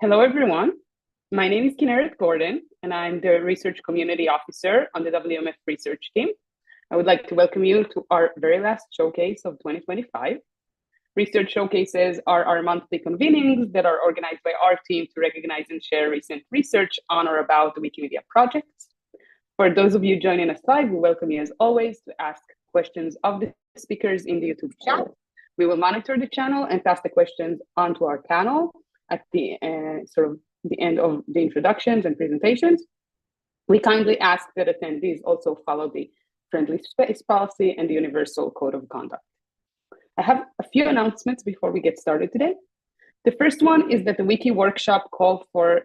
Hello, everyone. My name is Kinneret Gordon, and I'm the Research Community Officer on the WMF research team. I would like to welcome you to our very last showcase of 2025. Research showcases are our monthly convenings that are organized by our team to recognize and share recent research on or about the Wikimedia projects. For those of you joining us live, we welcome you as always to ask questions of the speakers in the YouTube chat. We will monitor the channel and pass the questions onto our panel at the the end of the introductions and presentations. We kindly ask that attendees also follow the friendly space policy and the universal code of conduct. I have a few announcements before we get started today. The first one is that the Wiki workshop call for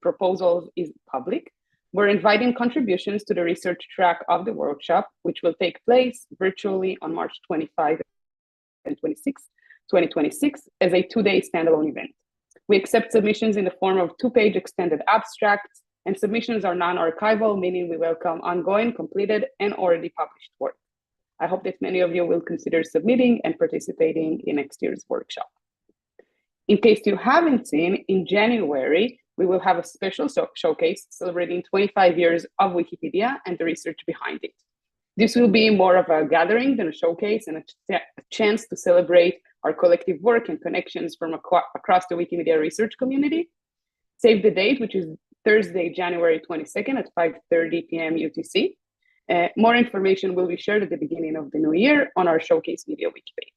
proposals is public. We're inviting contributions to the research track of the workshop, which will take place virtually on March 25 and 26, 2026, as a two-day standalone event. We accept submissions in the form of two-page extended abstracts, and submissions are non-archival, meaning we welcome ongoing, completed, and already published work. I hope that many of you will consider submitting and participating in next year's workshop. In case you haven't seen, in January, we will have a special showcase celebrating 25 years of Wikipedia and the research behind it. This will be more of a gathering than a showcase and a chance to celebrate our collective work and connections from across the Wikimedia research community. Save the date, which is Thursday, January 22nd at 5:30 p.m. UTC. More information will be shared at the beginning of the new year on our Showcase Media Wiki page.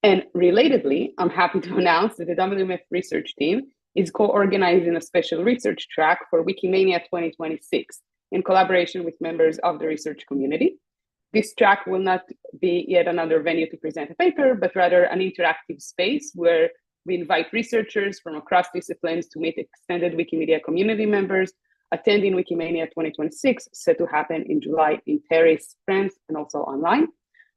And relatedly, I'm happy to announce that the WMF research team is co-organizing a special research track for Wikimania 2026 in collaboration with members of the research community. This track will not be yet another venue to present a paper, but rather an interactive space where we invite researchers from across disciplines to meet extended Wikimedia community members attending Wikimania 2026, set to happen in July in Paris, France, and also online.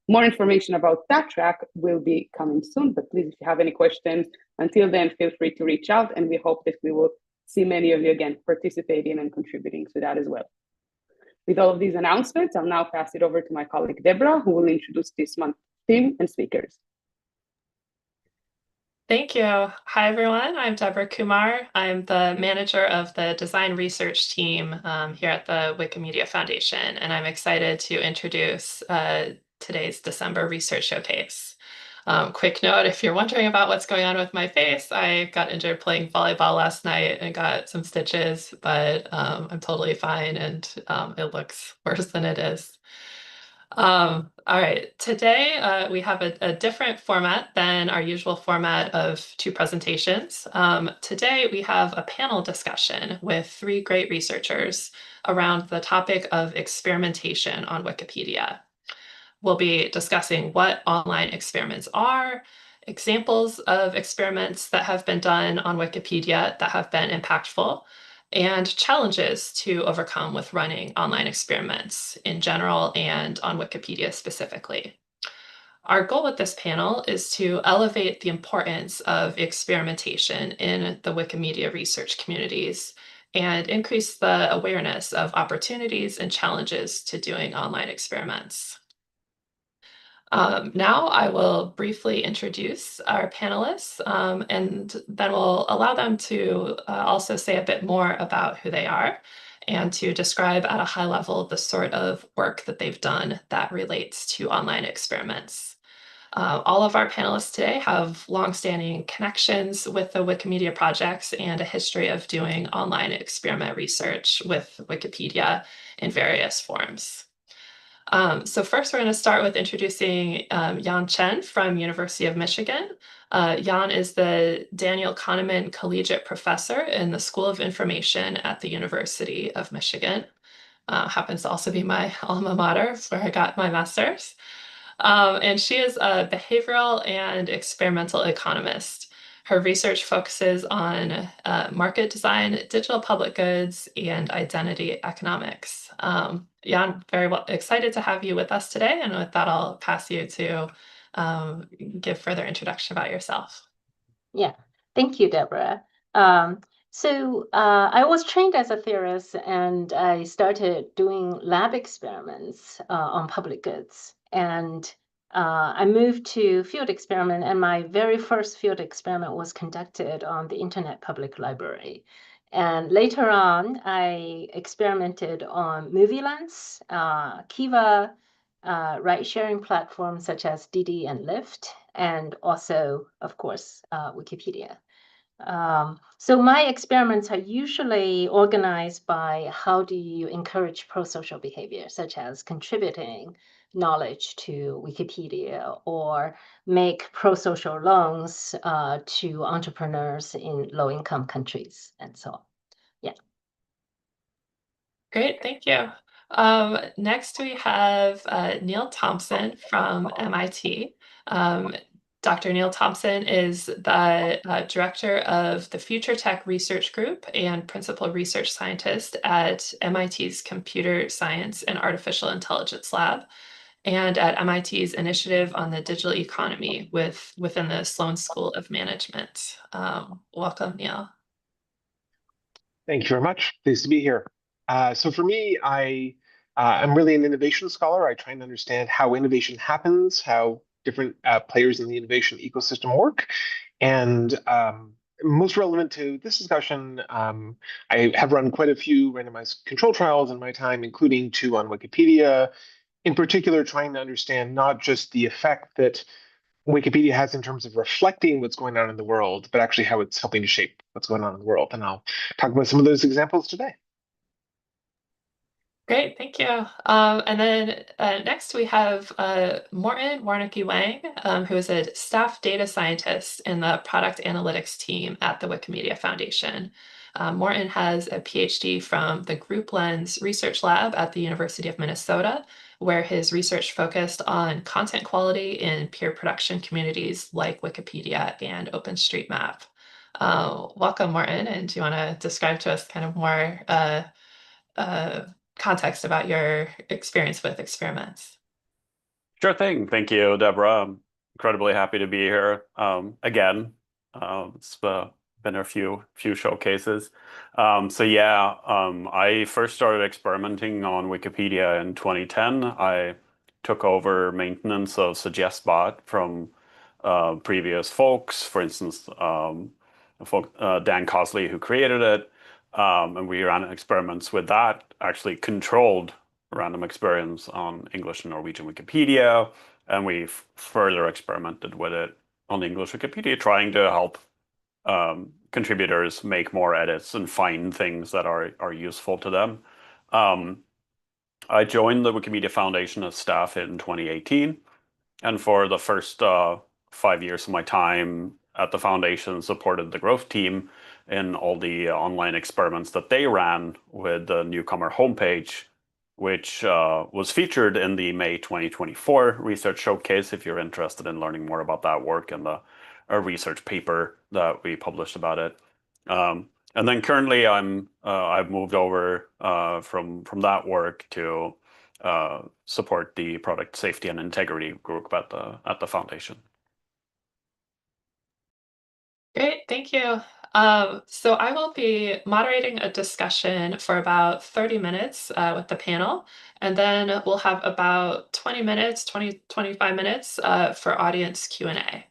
More information about that track will be coming soon, but please, if you have any questions, until then, feel free to reach out, and we hope that we will see many of you again participating and contributing to that as well. With all of these announcements, I'll now pass it over to my colleague, Deborah, who will introduce this month's theme and speakers. Thank you. Hi, everyone. I'm Deborah Kumar. I'm the manager of the design research team here at the Wikimedia Foundation, and I'm excited to introduce today's December Research Showcase. Quick note, if you're wondering about what's going on with my face, I got injured playing volleyball last night and got some stitches, but I'm totally fine, and it looks worse than it is. All right, today we have a different format than our usual format of two presentations. Today we have a panel discussion with three great researchers around the topic of experimentation on Wikipedia. We'll be discussing what online experiments are, examples of experiments that have been done on Wikipedia that have been impactful, and challenges to overcome with running online experiments in general and on Wikipedia specifically. Our goal with this panel is to elevate the importance of experimentation in the Wikimedia research communities and increase the awareness of opportunities and challenges to doing online experiments. Now I will briefly introduce our panelists, and then we'll allow them to also say a bit more about who they are and to describe at a high level the sort of work that they've done that relates to online experiments. All of our panelists today have longstanding connections with the Wikimedia projects and a history of doing online experiment research with Wikipedia in various forms. So first, we're going to start with introducing Yan Chen from University of Michigan. Yan is the Daniel Kahneman Collegiate Professor in the School of Information at the University of Michigan. Happens to also be my alma mater, where I got my master's. And she is a behavioral and experimental economist. Her research focuses on market design, digital public goods, and identity economics. Jan, very excited to have you with us today. And with that, I'll pass you to give further introduction about yourself. Yeah, thank you, Deborah. So I was trained as a theorist, and I started doing lab experiments on public goods. And I moved to field experiment, and my very first field experiment was conducted on the Internet Public Library. And later on, I experimented on MovieLens, Kiva, ride-sharing platforms such as Didi and Lyft, and also, of course, Wikipedia. So my experiments are usually organized by how do you encourage pro-social behavior, such as contributing knowledge to Wikipedia or make pro-social loans to entrepreneurs in low-income countries and so on. Yeah. Great, thank you. Next, we have Neil Thompson from MIT. Dr. Neil Thompson is the director of the Future Tech Research Group and principal research scientist at MIT's Computer Science and Artificial Intelligence Lab, and at MIT's Initiative on the Digital Economy within the Sloan School of Management. Welcome, Neil. Thank you very much. Pleased to be here. So for me, I'm really an innovation scholar. I try and understand how innovation happens, how different players in the innovation ecosystem work. And most relevant to this discussion, I have run quite a few randomized control trials in my time, including 2 on Wikipedia, in particular trying to understand not just the effect that Wikipedia has in terms of reflecting what's going on in the world, but actually how it's helping to shape what's going on in the world. And I'll talk about some of those examples today. Great, thank you. And then next we have Morten Warneke-Wang, who is a staff data scientist in the product analytics team at the Wikimedia Foundation. Morten has a PhD from the Group Lens Research Lab at the University of Minnesota, where his research focused on content quality in peer production communities like Wikipedia and OpenStreetMap. Welcome, Morten, and do you want to describe to us kind of more context about your experience with experiments? Sure thing. Thank you, Deborah. I'm incredibly happy to be here again. It's been a few showcases. I first started experimenting on Wikipedia in 2010. I took over maintenance of SuggestBot from previous folks, for instance, Dan Cosley, who created it. And we ran experiments with that, actually controlled random experiments on English and Norwegian Wikipedia. And we further experimented with it on English Wikipedia, trying to help contributors make more edits and find things that are useful to them. I joined the Wikimedia Foundation as staff in 2018. And for the first 5 years of my time at the foundation, supported the growth team in all the online experiments that they ran with the newcomer homepage, which was featured in the May 2024 Research Showcase, if you're interested in learning more about that work and a research paper that we published about it. And then currently I've moved over from that work to support the product safety and integrity group at the foundation. Great, thank you. So I will be moderating a discussion for about 30 minutes with the panel, and then we'll have about 25 minutes for audience Q&A.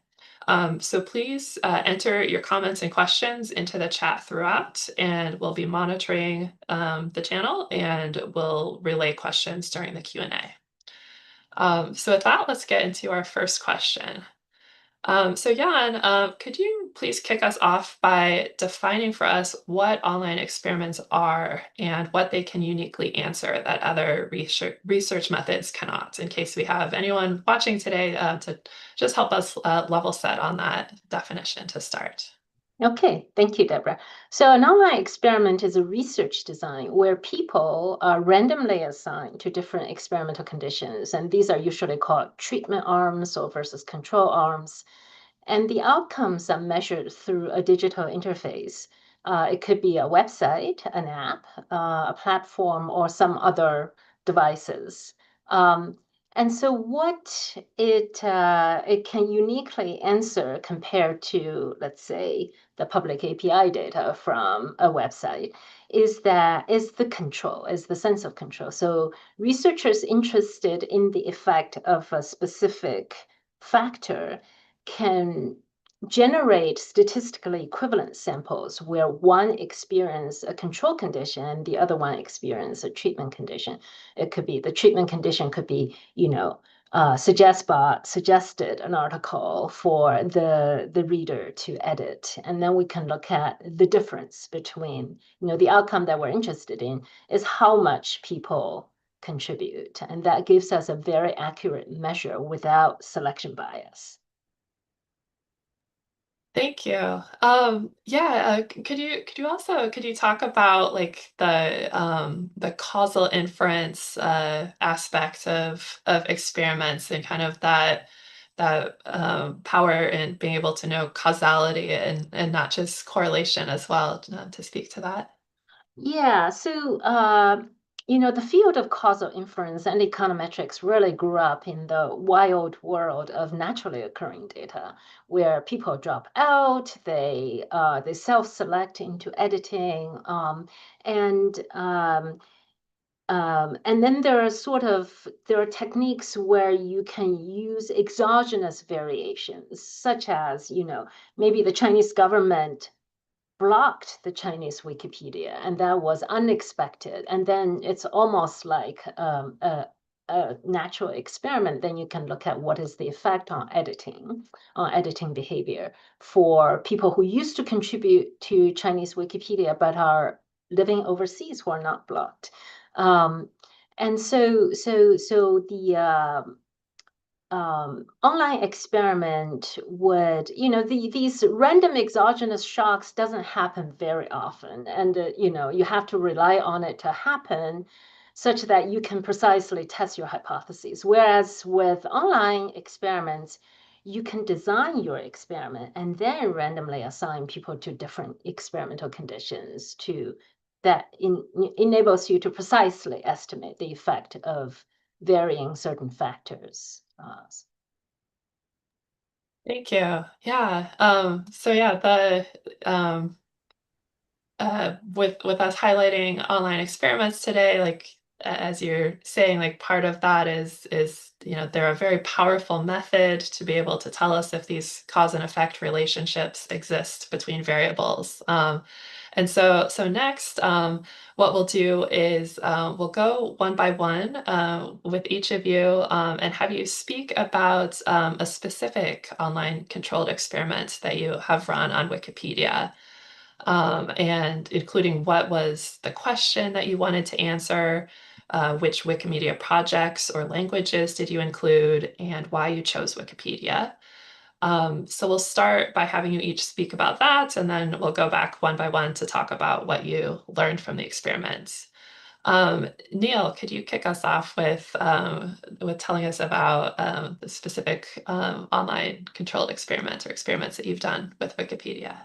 So please enter your comments and questions into the chat throughout, and we'll be monitoring the channel, and we'll relay questions during the Q&A. So with that, let's get into our first question. So Jan, could you please kick us off by defining for us what online experiments are and what they can uniquely answer that other research methods cannot, in case we have anyone watching today to just help us level set on that definition to start. Okay, thank you, Deborah. So an online experiment is a research design where people are randomly assigned to different experimental conditions, and these are usually called treatment arms or versus control arms. And the outcomes are measured through a digital interface. It could be a website, an app, a platform, or some other devices. And so what it can uniquely answer compared to, let's say, the public API data from a website is the control, is the sense of control. So researchers interested in the effect of a specific factor can generate statistically equivalent samples where one experience a control condition and the other one experience a treatment condition. It could be the treatment condition could be, SuggestBot suggested an article for the reader to edit, and then we can look at the difference between, the outcome that we're interested in is how much people contribute, and that gives us a very accurate measure without selection bias. Thank you. Yeah, could you talk about like the causal inference aspect of experiments and kind of that power in being able to know causality and not just correlation as well, to speak to that? Yeah, so the field of causal inference and econometrics really grew up in the wild world of naturally occurring data, where people drop out, they self-select into editing, and then there are techniques where you can use exogenous variations, such as, maybe the Chinese government blocked the Chinese Wikipedia, and that was unexpected. And then it's almost like a natural experiment. Then you can look at what is the effect on editing behavior for people who used to contribute to Chinese Wikipedia but are living overseas who are not blocked. And so the online experiment would, these random exogenous shocks doesn't happen very often. And, you have to rely on it to happen such that you can precisely test your hypotheses. Whereas with online experiments, you can design your experiment and then randomly assign people to different experimental conditions that enables you to precisely estimate the effect of varying certain factors. Thank you. Yeah. So yeah, um, with us highlighting online experiments today, like as you're saying, like part of that is they're a very powerful method to be able to tell us if these cause and effect relationships exist between variables. And so next, what we'll do is we'll go one by one with each of you and have you speak about a specific online controlled experiment that you have run on Wikipedia, and including what was the question that you wanted to answer, which Wikimedia projects or languages did you include, and why you chose Wikipedia. So we'll start by having you each speak about that, and then we'll go back one by one to talk about what you learned from the experiments. Neil, could you kick us off with telling us about the specific online controlled experiments or experiments that you've done with Wikipedia?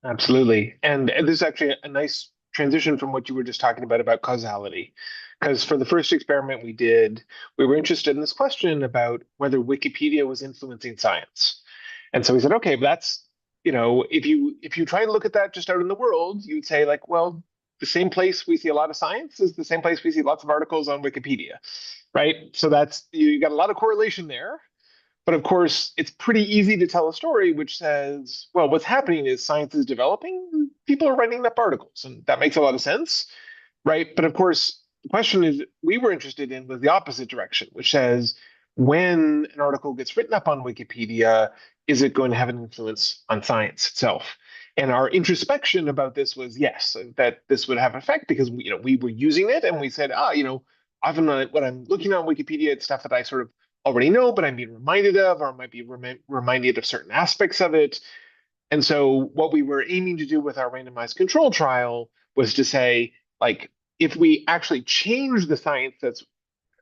Absolutely. And this is actually a nice transition from what you were just talking about causality. Because for the first experiment we did, we were interested in this question about whether Wikipedia was influencing science. And so we said, okay, that's, if you try and look at that just out in the world, you'd say like, well, the same place we see a lot of science is the same place we see lots of articles on Wikipedia, right? So that's, you got a lot of correlation there. But of course, it's pretty easy to tell a story which says, well, what's happening is science is developing, people are writing up articles, and that makes a lot of sense, right? But of course, the question is we were interested in was the opposite direction, which says when an article gets written up on Wikipedia, is it going to have an influence on science itself? And our introspection about this was yes, that this would have effect because we were using it and we said, often when I'm looking on Wikipedia, it's stuff that I sort of already know, but I'm being reminded of, or might be reminded of certain aspects of it. And so what we were aiming to do with our randomized control trial was to say, like, if we actually change the science that's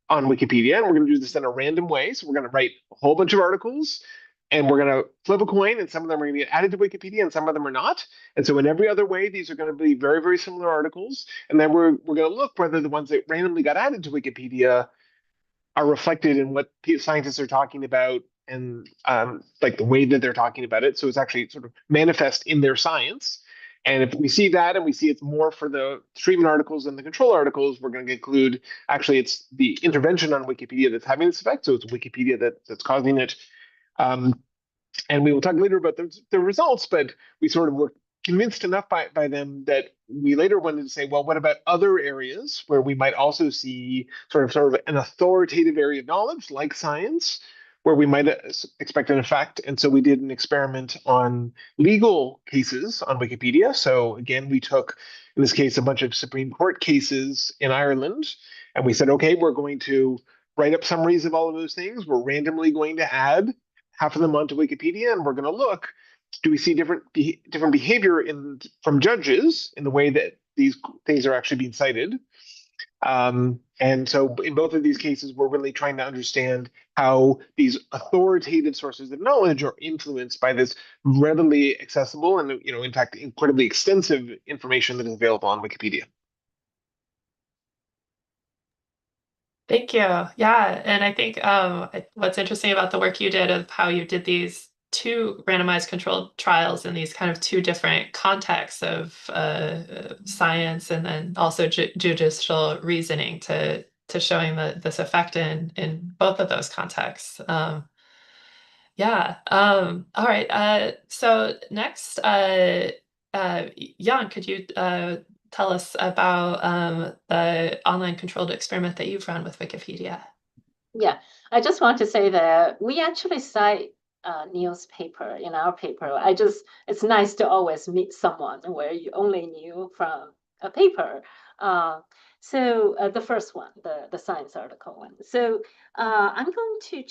on Wikipedia, and we're going to do this in a random way, so we're going to write a whole bunch of articles, and we're going to flip a coin, and some of them are going to get added to Wikipedia, and some of them are not. And so in every other way, these are going to be very, very similar articles. And then we're going to look whether the ones that randomly got added to Wikipedia are reflected in what scientists are talking about and like the way that they're talking about it. So it's actually sort of manifest in their science. And if we see that and we see it's more for the treatment articles than the control articles, we're going to conclude actually it's the intervention on Wikipedia that's having this effect. So it's Wikipedia that's causing it. And we will talk later about the results, but we sort of were convinced enough by them that we later wanted to say, well, what about other areas where we might also see sort of an authoritative area of knowledge, like science, where we might expect an effect. And so we did an experiment on legal cases on Wikipedia. So again, we took, in this case, a bunch of Supreme Court cases in Ireland, and we said, okay, we're going to write up summaries of all of those things. We're randomly going to add half of them onto Wikipedia, and we're going to look, do we see different behavior from judges in the way that these things are actually being cited? And so in both of these cases, we're really trying to understand how these authoritative sources of knowledge are influenced by this readily accessible and, in fact, incredibly extensive information that is available on Wikipedia. Thank you. Yeah, and I think what's interesting about the work you did of how you did these two randomized controlled trials in these kind of two different contexts of science and then also judicial reasoning to showing this effect in both of those contexts. Yeah. All right. So next, Jan, could you tell us about the online controlled experiment that you've run with Wikipedia? Yeah, I just want to say that we actually cite newspaper in our paper. It's nice to always meet someone where you only knew from a paper. So the first one, the science article one. So I'm going to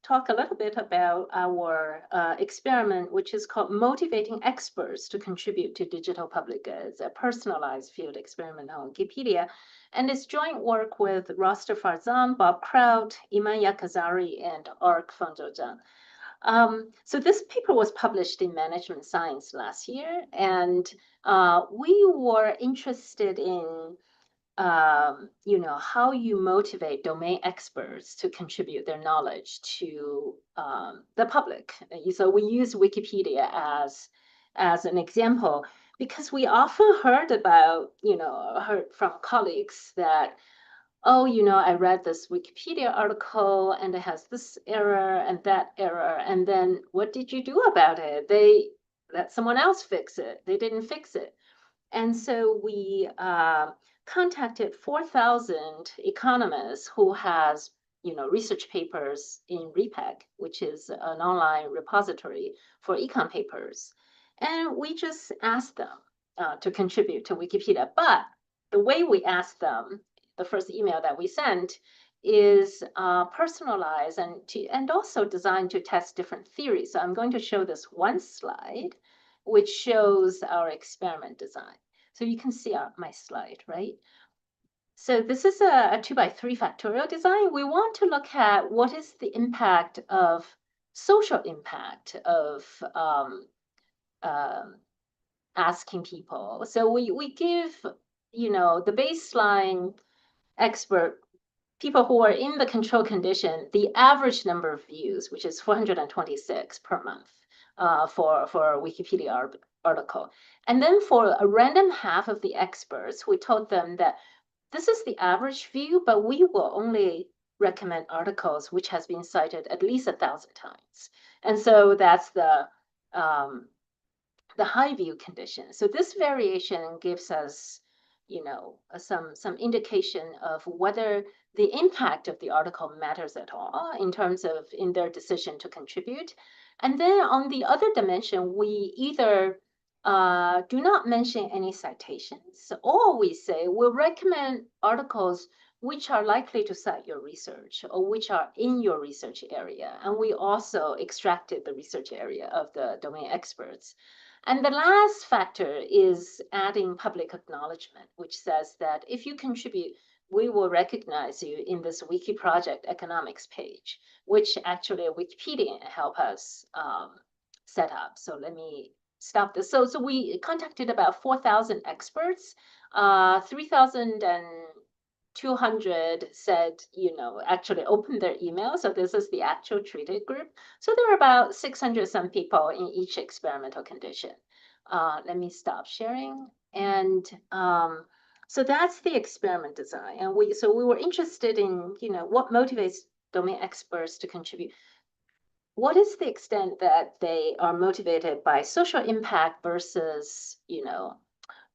talk a little bit about our experiment, which is called Motivating Experts to Contribute to Digital Public Goods, a personalized field experiment on Wikipedia. And it's joint work with Roster Farzan, Bob Kraut, Iman Yakazari, and Ark Fanjojan. So this paper was published in Management Science last year, and we were interested in how you motivate domain experts to contribute their knowledge to the public. So we use Wikipedia as an example because we often heard from colleagues that, oh, I read this Wikipedia article and it has this error and that error, and then what did you do about it? They let someone else fix it. They didn't fix it. And so we contacted 4,000 economists who has research papers in RePEG, which is an online repository for econ papers. And we just asked them to contribute to Wikipedia. But the way we asked them, the first email that we sent, is personalized and also designed to test different theories. So I'm going to show this one slide, which shows our experiment design. So you can see my slide, right? So this is a 2x3 factorial design. We want to look at what is the impact of social impact of asking people. So we give, the baseline expert, people who are in the control condition, the average number of views, which is 426 per month for a Wikipedia article. And then for a random half of the experts, we told them that this is the average view, but we will only recommend articles which has been cited at least 1,000 times. And so that's the high view condition. So this variation gives us, some indication of whether the impact of the article matters at all in their decision to contribute. And then on the other dimension, we either do not mention any citations, or we say we'll recommend articles which are likely to cite your research or which are in your research area. And we also extracted the research area of the domain experts. And the last factor is adding public acknowledgement, which says that if you contribute, we will recognize you in this Wiki Project economics page, which actually Wikipedia helped us set up. So let me stop this. So we contacted about 4,000 experts, 200 said, actually opened their email. So this is the actual treated group. So there are about 600 some people in each experimental condition. Let me stop sharing. And so that's the experiment design. And we were interested in, what motivates domain experts to contribute. What is the extent that they are motivated by social impact versus,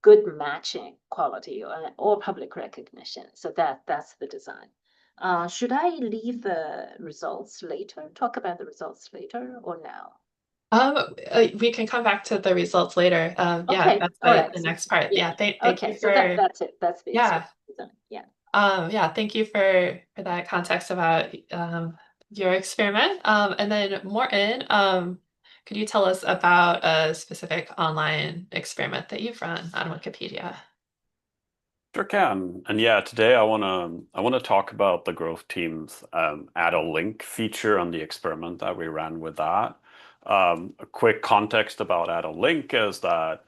good matching quality or public recognition? So that's the design. Should I leave the results later, talk about the results later, or now? We can come back to the results later. Yeah, Okay. that's All right. the next part. Yeah, thank Okay, you so for that's it. That's the yeah. design. Yeah. Yeah, thank you for that context about your experiment. And then Morton, could you tell us about a specific online experiment that you've run on Wikipedia? Sure can. And yeah, today I wanna talk about the growth team's add a link feature on the experiment that we ran with that. A quick context about add a link is that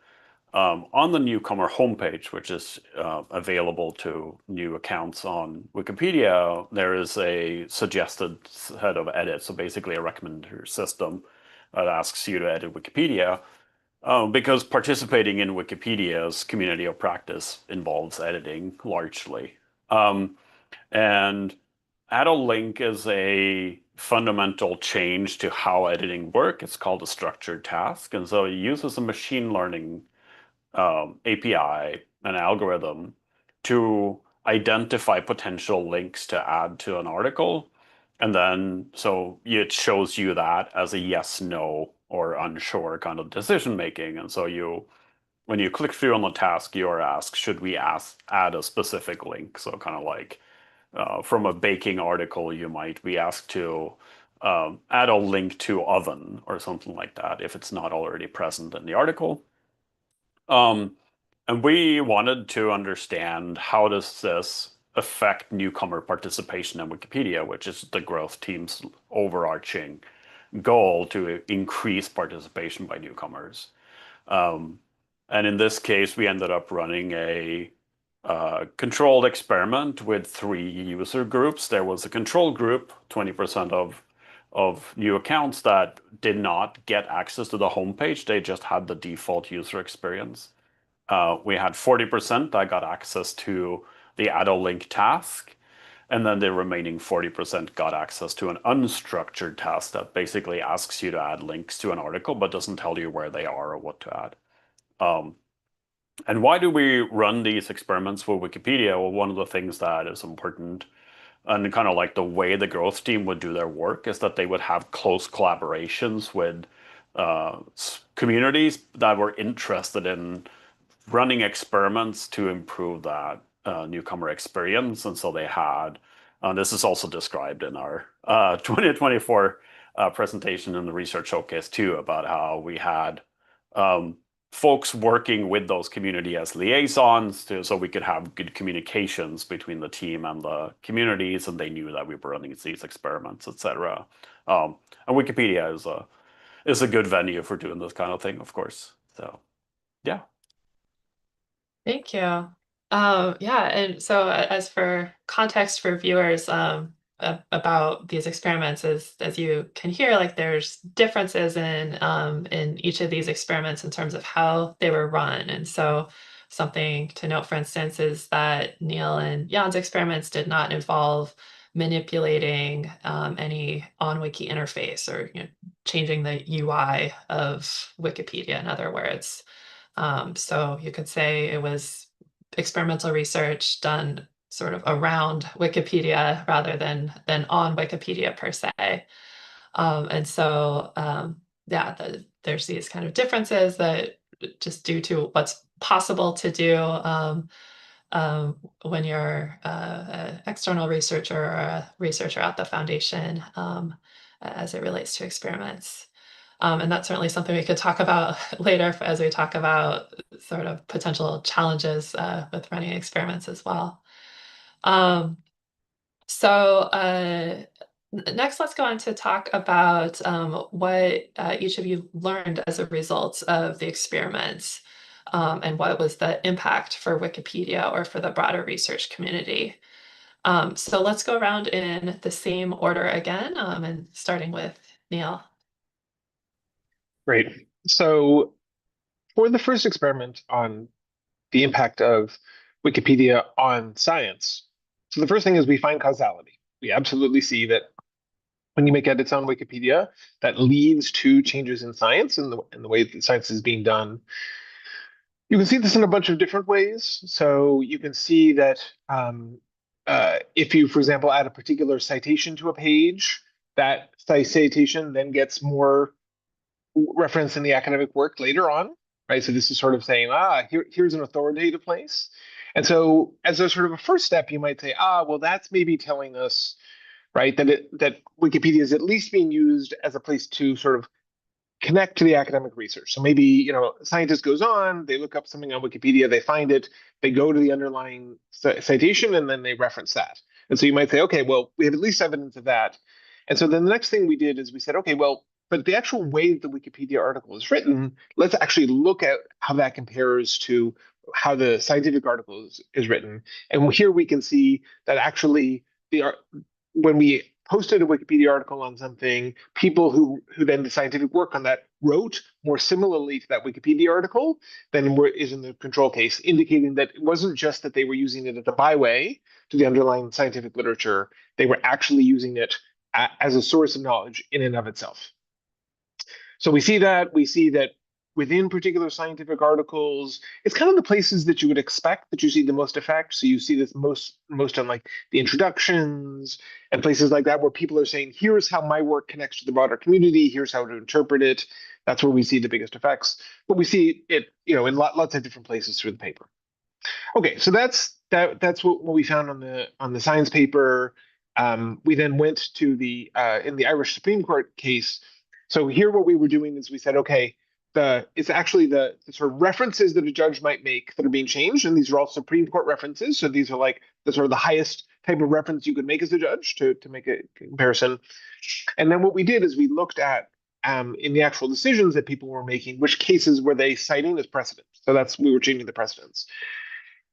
on the newcomer homepage, which is available to new accounts on Wikipedia, there is a suggested set of edits. So basically a recommender system that asks you to edit Wikipedia. Because participating in Wikipedia's community of practice involves editing largely. And add a link is a fundamental change to how editing works. It's called a structured task. And so it uses a machine learning API, an algorithm, to identify potential links to add to an article. And then so it shows you that as a yes, no, or unsure kind of decision making. And so when you click through on the task, you are asked, should we add a specific link? So kind of like from a baking article, you might be asked to add a link to oven or something like that if it's not already present in the article. And we wanted to understand how does this affect newcomer participation in Wikipedia, which is the growth team's overarching goal to increase participation by newcomers. And in this case, we ended up running a controlled experiment with 3 user groups. There was a control group, 20% of new accounts that did not get access to the homepage. They just had the default user experience. We had 40% that got access to the add a link task. And then the remaining 40% got access to an unstructured task that basically asks you to add links to an article, but doesn't tell you where they are or what to add. And why do we run these experiments with Wikipedia? Well, one of the things that is important and kind of like the way the growth team would do their work is that they would have close collaborations with communities that were interested in running experiments to improve that newcomer experience. And so they had, this is also described in our 2024 presentation in the Research Showcase too, about how we had folks working with those community as liaisons so we could have good communications between the team and the communities, and they knew that we were running these experiments, etc. And Wikipedia is a good venue for doing this kind of thing, of course. So, yeah. Thank you. Yeah, and so as for context for viewers about these experiments, as you can hear, like there's differences in each of these experiments in terms of how they were run. And so something to note, for instance, is that Neil and Jan's experiments did not involve manipulating any on-wiki interface or changing the UI of Wikipedia, in other words. So you could say it was experimental research done sort of around Wikipedia rather than on Wikipedia per se. And so, yeah, there's these kind of differences that just due to what's possible to do when you're an external researcher or a researcher at the foundation as it relates to experiments. And that's certainly something we could talk about later as we talk about sort of potential challenges with running experiments as well. Next, let's go on to talk about what each of you learned as a result of the experiments and what was the impact for Wikipedia or for the broader research community. So let's go around in the same order again, and starting with Neil. Great. So for the first experiment on the impact of Wikipedia on science, so the first thing is we find causality. We absolutely see that when you make edits on Wikipedia, that leads to changes in science and the way that science is being done. You can see this in a bunch of different ways. So you can see that if you, for example, add a particular citation to a page, that citation then gets more reference in the academic work later on, right? So this is sort of saying, here's an authoritative place. And so as a sort of a first step, you might say, well, that's maybe telling us, right, that Wikipedia is at least being used as a place to sort of connect to the academic research. So maybe, a scientist goes on, they look up something on Wikipedia, they find it, they go to the underlying citation, and then they reference that. And so you might say, okay, well, we have at least evidence of that. And so then the next thing we did is we said, okay, well, but the actual way that the Wikipedia article is written, let's actually look at how that compares to how the scientific article is written. And here we can see that actually when we posted a Wikipedia article on something, people who then did the scientific work on that wrote more similarly to that Wikipedia article than is in the control case, indicating that it wasn't just that they were using it as a byway to the underlying scientific literature, they were actually using it as a source of knowledge in and of itself. So we see that within particular scientific articles, it's kind of the places that you would expect that you see the most effect. So you see this most on like the introductions and places like that where people are saying, here's how my work connects to the broader community, here's how to interpret it. That's where we see the biggest effects. But we see it, in lots of different places through the paper. Okay, so that's what we found on the science paper. We then went to the in the Irish Supreme Court case. So here what we were doing is we said, okay, it's actually the sort of references that a judge might make that are being changed, and these are all Supreme Court references. So these are like the sort of the highest type of reference you could make as a judge to make a comparison. And then what we did is we looked at in the actual decisions that people were making, which cases were they citing as precedents. So we were changing the precedents.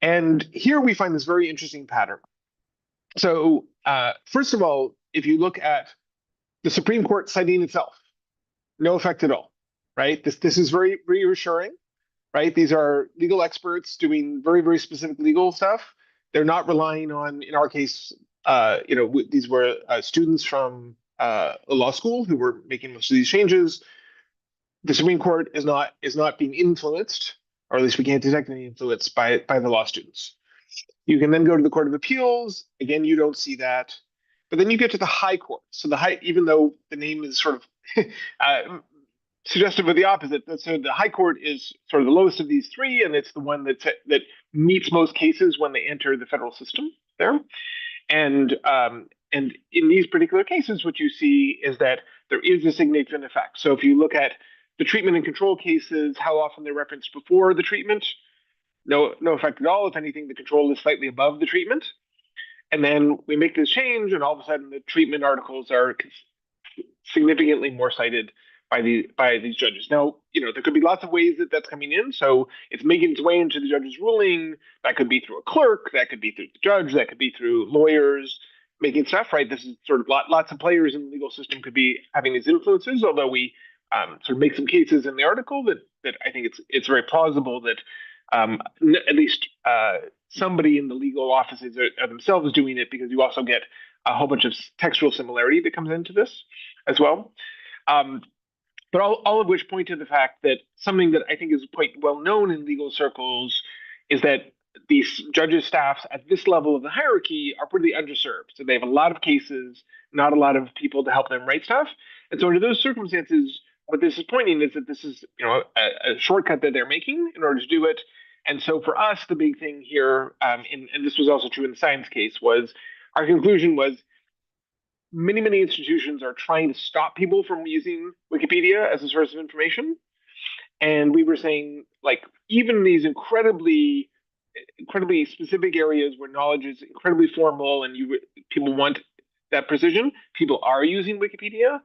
And here we find this very interesting pattern. So first of all, if you look at the Supreme Court citing itself, no effect at all, right? This is very reassuring, right? These are legal experts doing very, very specific legal stuff. They're not relying on, in our case, these were students from a law school who were making most of these changes. The Supreme Court is not being influenced, or at least we can't detect any influence by the law students. You can then go to the Court of Appeals. Again, you don't see that. But then you get to the High Court. So even though the name is sort of suggestive of the opposite, so the High Court is sort of the lowest of these three, and it's the one that meets most cases when they enter the federal system there. And in these particular cases, what you see is that there is a significant effect. So if you look at the treatment and control cases, how often they're referenced before the treatment, no effect at all. If anything, the control is slightly above the treatment. And then we make this change, and all of a sudden the treatment articles are significantly more cited by these judges. Now, there could be lots of ways that that's coming in. So it's making its way into the judge's ruling. That could be through a clerk. That could be through the judge. That could be through lawyers making stuff, right? This is sort of lots of players in the legal system could be having these influences, although we sort of make some cases in the article that I think it's very plausible that at least somebody in the legal offices are themselves doing it, because you also get a whole bunch of textual similarity that comes into this as well. But all of which point to the fact that something that I think is quite well known in legal circles is that these judges' staffs at this level of the hierarchy are pretty underserved. So they have a lot of cases, not a lot of people to help them write stuff. And so under those circumstances, what this is pointing is that this is a shortcut that they're making in order to do it. And so for us, the big thing here, and this was also true in the science case, was our conclusion was many institutions are trying to stop people from using Wikipedia as a source of information. And we were saying, like, even these incredibly specific areas where knowledge is incredibly formal and people want that precision, people are using Wikipedia.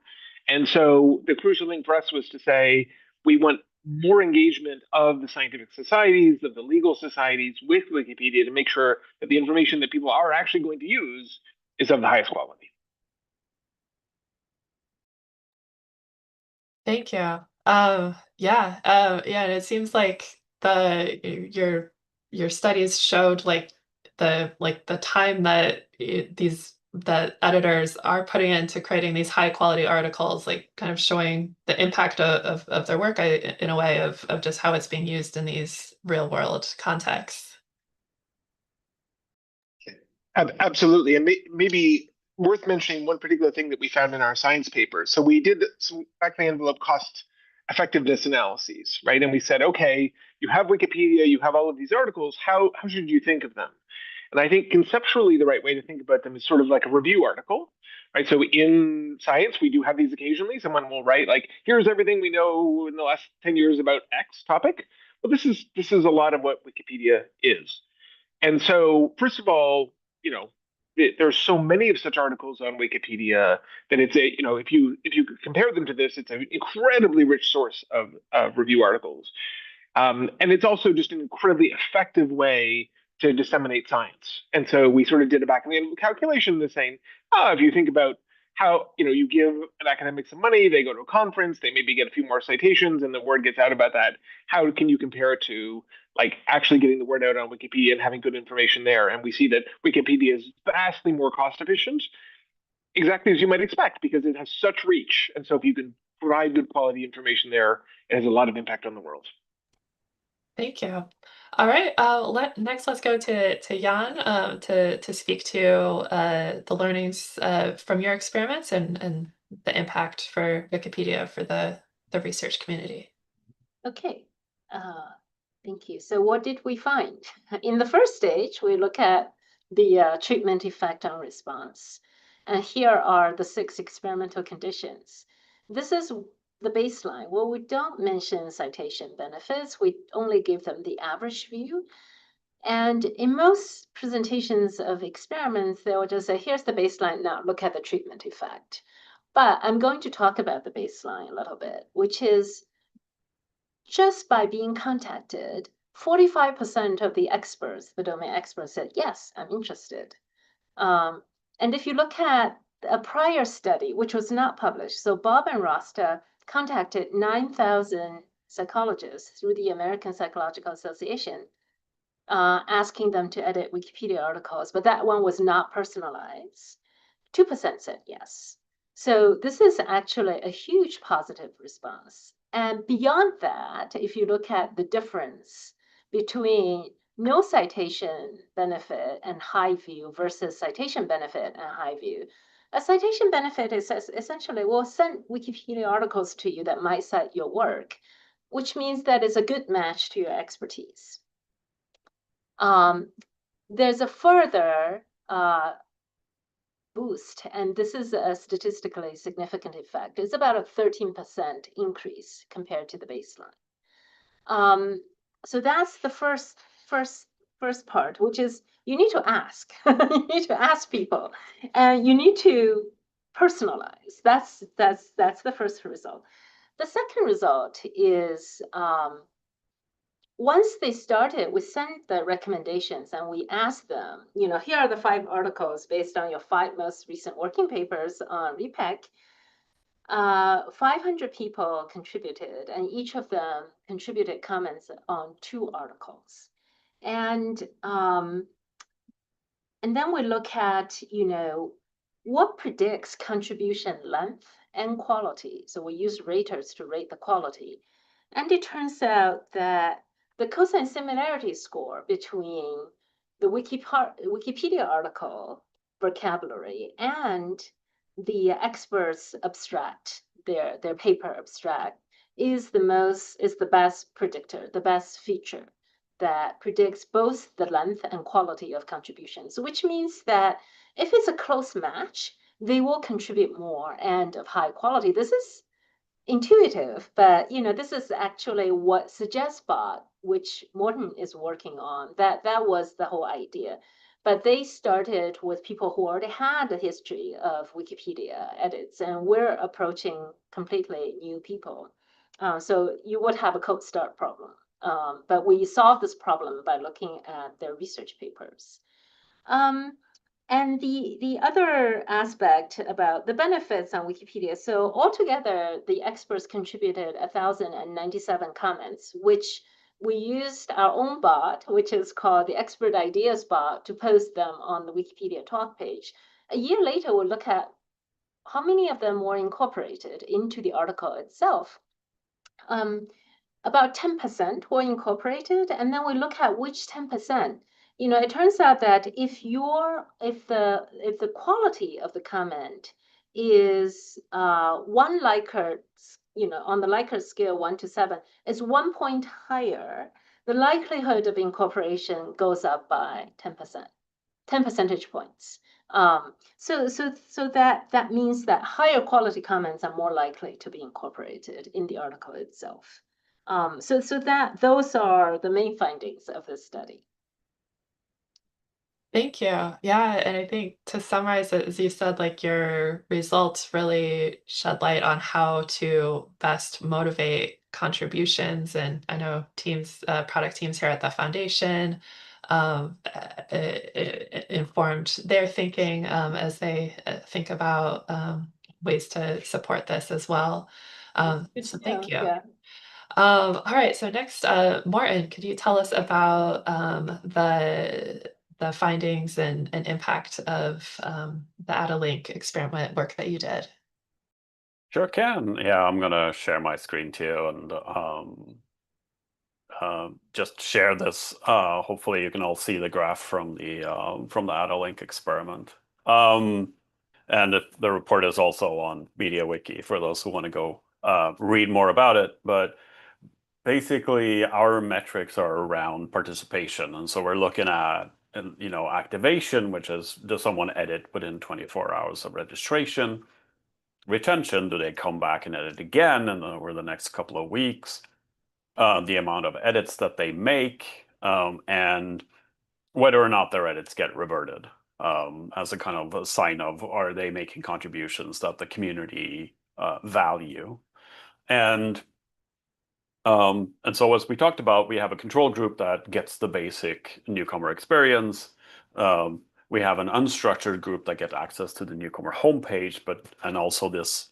And so the crucial thing for us was to say, we want more engagement of the scientific societies, of the legal societies with Wikipedia to make sure that the information that people are actually going to use is of the highest quality. Thank you. Yeah, and it seems like your studies showed like the time that the editors are putting into creating these high quality articles, like kind of showing the impact of their work in a way of just how it's being used in these real world contexts. Absolutely. And maybe worth mentioning one particular thing that we found in our science paper. So we did some back of the envelope cost effectiveness analyses, right? And we said, okay, you have Wikipedia, you have all of these articles. How should you think of them? And I think conceptually, the right way to think about them is sort of like a review article, right? So in science, we do have these occasionally. Someone will write like, here's everything we know in the last 10 years about X topic. Well, this is a lot of what Wikipedia is. And so, first of all, you know, there's so many of such articles on Wikipedia that it's a, you know, if you compare them to this, it's an incredibly rich source of review articles. And it's also just an incredibly effective way to disseminate science. And so we sort of did a back of the envelope calculation that's saying, if you think about how, you know, you give an academic some money, they go to a conference, they maybe get a few more citations, and the word gets out about that. How can you compare it to like actually getting the word out on Wikipedia and having good information there? And we see that Wikipedia is vastly more cost efficient, exactly as you might expect, because it has such reach. And so if you can provide good quality information there, it has a lot of impact on the world. Thank you. All right. Next, let's go to Jan to speak to the learnings from your experiments and the impact for Wikipedia for the research community. Okay. Thank you. So what did we find? In the first stage, we look at the treatment effect on response. And here are the 6 experimental conditions. This is the baseline. Well, we don't mention citation benefits. We only give them the average view. And in most presentations of experiments, they will just say, here's the baseline, now look at the treatment effect. But I'm going to talk about the baseline a little bit, which is just by being contacted, 45% of the experts, the domain experts, said, yes, I'm interested. And if you look at a prior study, which was not published, so Bob and Rasta contacted 9,000 psychologists through the American Psychological Association, asking them to edit Wikipedia articles, but that one was not personalized. 2% said yes. So this is actually a huge positive response. And beyond that, if you look at the difference between no citation benefit and high view versus citation benefit and high view, a citation benefit is essentially, we'll send Wikipedia articles to you that might cite your work, which means that it's a good match to your expertise. There's a further boost, and this is a statistically significant effect. It's about a 13% increase compared to the baseline. So that's the first part, which is you need to ask. You need to ask people, and you need to personalize. That's the first result. The second result is once they started, we sent the recommendations and we asked them, you know, here are the 5 articles based on your 5 most recent working papers on RePEc. 500 people contributed, and each of them contributed comments on 2 articles. And then we look at, you know, what predicts contribution length and quality. So we use raters to rate the quality. And it turns out that the cosine similarity score between the Wikipedia article vocabulary and the experts abstract, their paper abstract, is the best predictor, the best feature that predicts both the length and quality of contributions, which means that if it's a close match, they will contribute more and of high quality. This is intuitive, but you know, this is actually what SuggestBot, which Morten is working on, that was the whole idea. But they started with people who already had a history of Wikipedia edits, and we're approaching completely new people. So you would have a cold start problem. But we solved this problem by looking at their research papers. And the other aspect about the benefits on Wikipedia, so altogether, the experts contributed 1,097 comments, which we used our own bot, which is called the Expert Ideas bot, to post them on the Wikipedia talk page. A year later, we'll look at how many of them were incorporated into the article itself. About 10% were incorporated, and then we look at which 10%. It turns out that if the quality of the comment is one Likert, on the Likert scale 1 to 7, is 1 point higher, the likelihood of incorporation goes up by 10%, 10 percentage points. So that means that higher quality comments are more likely to be incorporated in the article itself. So those are the main findings of this study. Thank you. Yeah, and I think to summarize it, as you said, like your results really shed light on how to best motivate contributions. And I know teams, product teams here at the foundation, informed their thinking as they think about ways to support this as well. So thank you. Yeah. All right, so next, Martin, could you tell us about the findings and impact of the Add a Link experiment work that you did? Sure can. Yeah, I'm gonna share my screen too and just share this. Hopefully you can all see the graph from the Add a Link experiment. And the report is also on MediaWiki for those who want to go read more about it. But basically, our metrics are around participation, and so we're looking at activation, which is, does someone edit within 24 hours of registration? Retention, do they come back and edit again over the next couple of weeks? The amount of edits that they make, and whether or not their edits get reverted, as a kind of a sign of, are they making contributions that the community value? And so as we talked about, we have a control group that gets the basic newcomer experience. We have an unstructured group that gets access to the newcomer homepage, and also this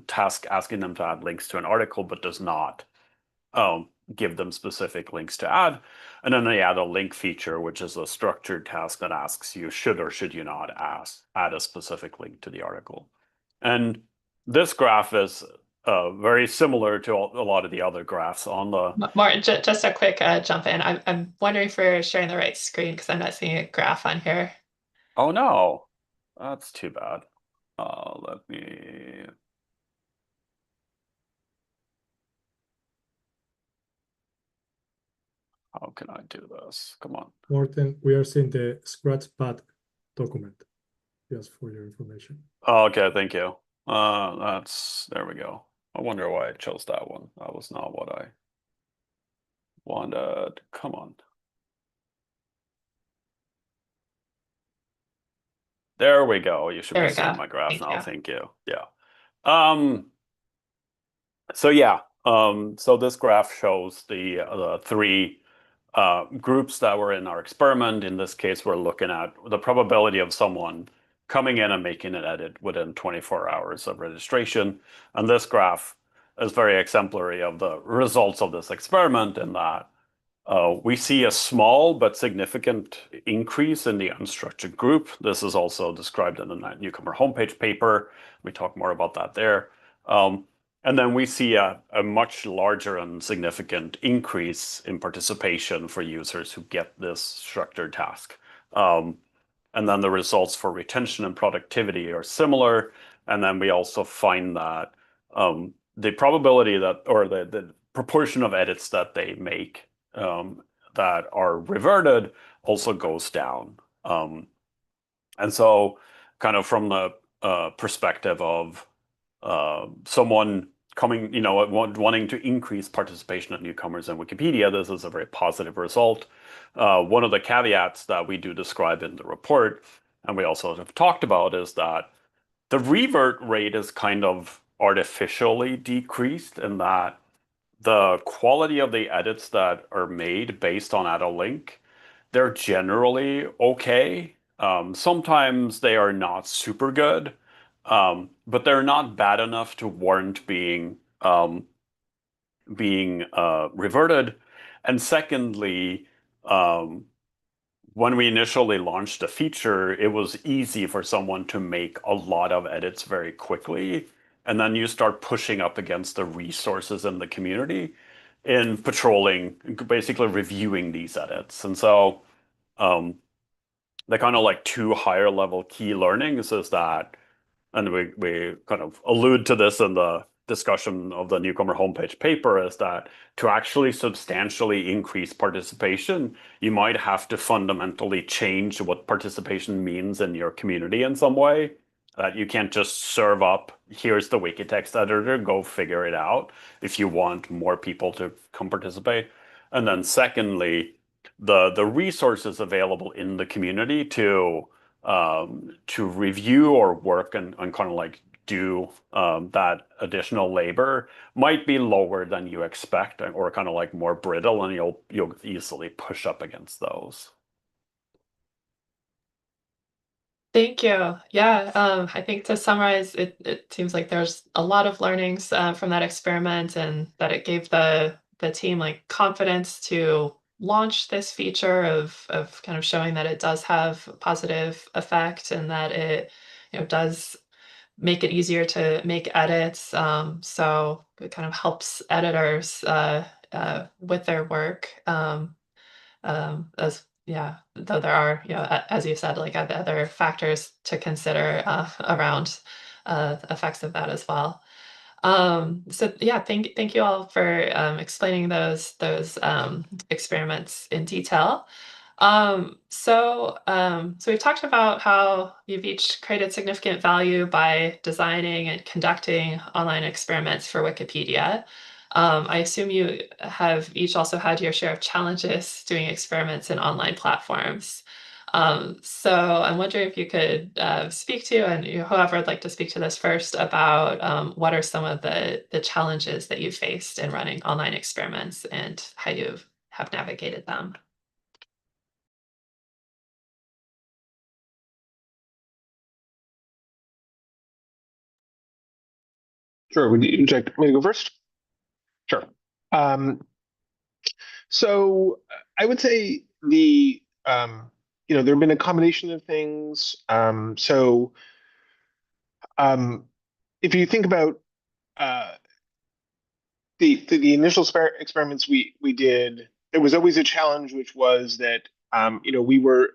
task asking them to add links to an article, but does not give them specific links to add. And then they add a link feature, which is a structured task that asks you should or should you not add a specific link to the article. And this graph is very similar to a lot of the other graphs on the... Martin, just a quick jump in. I'm wondering if we're sharing the right screen because I'm not seeing a graph on here. Oh no, that's too bad. Let me... How can I do this? Come on. Morten, we are seeing the Scratchpad document, just for your information. Oh, okay, thank you. There we go. I wonder why I chose that one. That was not what I wanted. Come on. There we go. You should be seeing my graph now. Thank you. Yeah. So yeah. So this graph shows the three groups that were in our experiment. In this case, we're looking at the probability of someone coming in and making an edit within 24 hours of registration. And this graph is very exemplary of the results of this experiment in that we see a small but significant increase in the unstructured group. This is also described in the newcomer homepage paper. We talk more about that there. And then we see a much larger and significant increase in participation for users who get this structured task. And then the results for retention and productivity are similar. And then we also find that the probability that, or the proportion of edits that they make that are reverted also goes down. And so kind of from the perspective of someone coming, wanting to increase participation of newcomers in Wikipedia, this is a very positive result. One of the caveats that we do describe in the report, and we also have talked about, is that the revert rate is kind of artificially decreased in that the quality of the edits that are made based on add a link, they're generally okay. Sometimes they are not super good, but they're not bad enough to warrant being reverted. And secondly, when we initially launched the feature, it was easy for someone to make a lot of edits very quickly. And then you start pushing up against the resources in the community in patrolling, basically reviewing these edits. And so the kind of like two higher level key learnings is that, and we kind of allude to this in the discussion of the newcomer homepage paper, is that to actually substantially increase participation, you might have to fundamentally change what participation means in your community in some way. That you can't just serve up, here's the wiki text editor, go figure it out if you want more people to come participate. And then secondly, the resources available in the community to review or work and kind of like do that additional labor might be lower than you expect, or kind of like more brittle, and you'll easily push up against those. Thank you. Yeah, I think to summarize, it seems like there's a lot of learnings from that experiment, and that it gave the team like confidence to launch this feature of kind of showing that it does have a positive effect, and that it does make it easier to make edits. So it kind of helps editors with their work. As yeah, though there are, as you said, like other factors to consider around the effects of that as well. So yeah, thank you all for explaining those experiments in detail. So we've talked about how you've each created significant value by designing and conducting online experiments for Wikipedia. I assume you have each also had your share of challenges doing experiments in online platforms. So I'm wondering if you could speak to, and whoever would like to speak to this first, about what are some of the challenges that you faced in running online experiments and how you have navigated them. Sure. Would you like me to go first? Sure. So I would say there have been a combination of things. If you think about uh, the initial experiments we did, there was always a challenge, which was that we were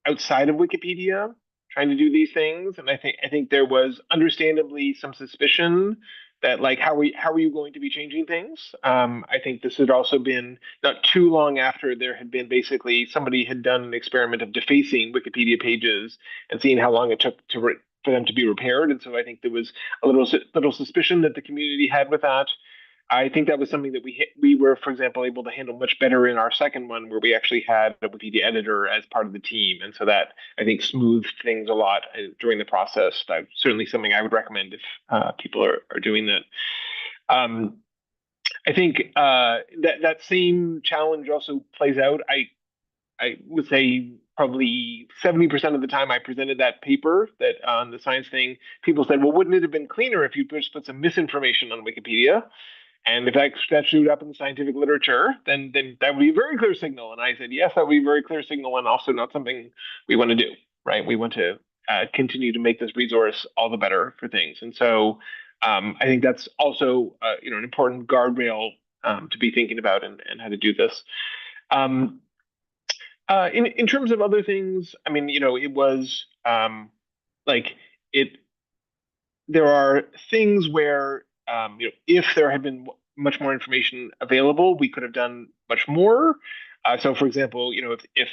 outside of Wikipedia trying to do these things, and I think there was understandably some suspicion that, like, how are you going to be changing things? I think this had also been not too long after there had been basically somebody had done an experiment of defacing Wikipedia pages and seeing how long it took for them to be repaired, and so I think there was a little suspicion that the community had with that. I think that was something that we were, for example, able to handle much better in our second one, where we actually had a Wikipedia editor as part of the team, and so that, I think, smoothed things a lot during the process. That's certainly something I would recommend if people are doing that. I think that same challenge also plays out. I would say probably 70% of the time I presented that paper that on the science thing, people said, "Well, wouldn't it have been cleaner if you just put some misinformation on Wikipedia?" And if that showed up in the scientific literature, then that would be a very clear signal. And I said, yes, that would be a very clear signal, and also not something we want to do, right? We want to continue to make this resource all the better for things. And so I think that's also an important guardrail to be thinking about, and how to do this. In terms of other things, I mean, it was like it. There are things where if there had been much more information available, we could have done much more. So, for example, if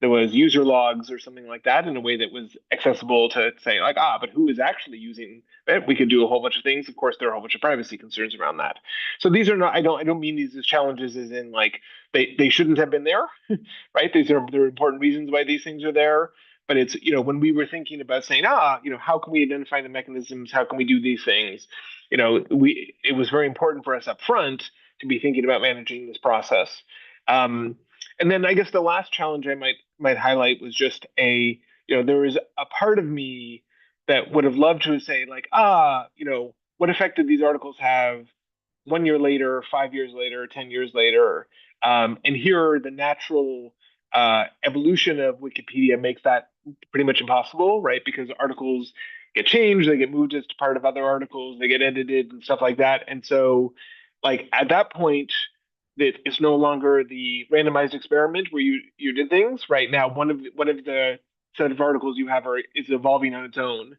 there was user logs or something like that in a way that was accessible to say, like, but who is actually using it? We could do a whole bunch of things. Of course, there are a whole bunch of privacy concerns around that. So these are not. I don't mean these as challenges as in like they shouldn't have been there, right? There are important reasons why these things are there. But it's, when we were thinking about saying, how can we identify the mechanisms? How can we do these things? It was very important for us up front to be thinking about managing this process. And then I guess the last challenge I might highlight was just there was a part of me that would have loved to say like, what effect did these articles have 1 year later, 5 years later, 10 years later? And here, the natural evolution of Wikipedia makes that pretty much impossible, right? Because articles get changed, they get moved as part of other articles, they get edited and stuff like that. And so, like at that point, it's no longer the randomized experiment where you did things. Right now, one of the set of articles you have is evolving on its own,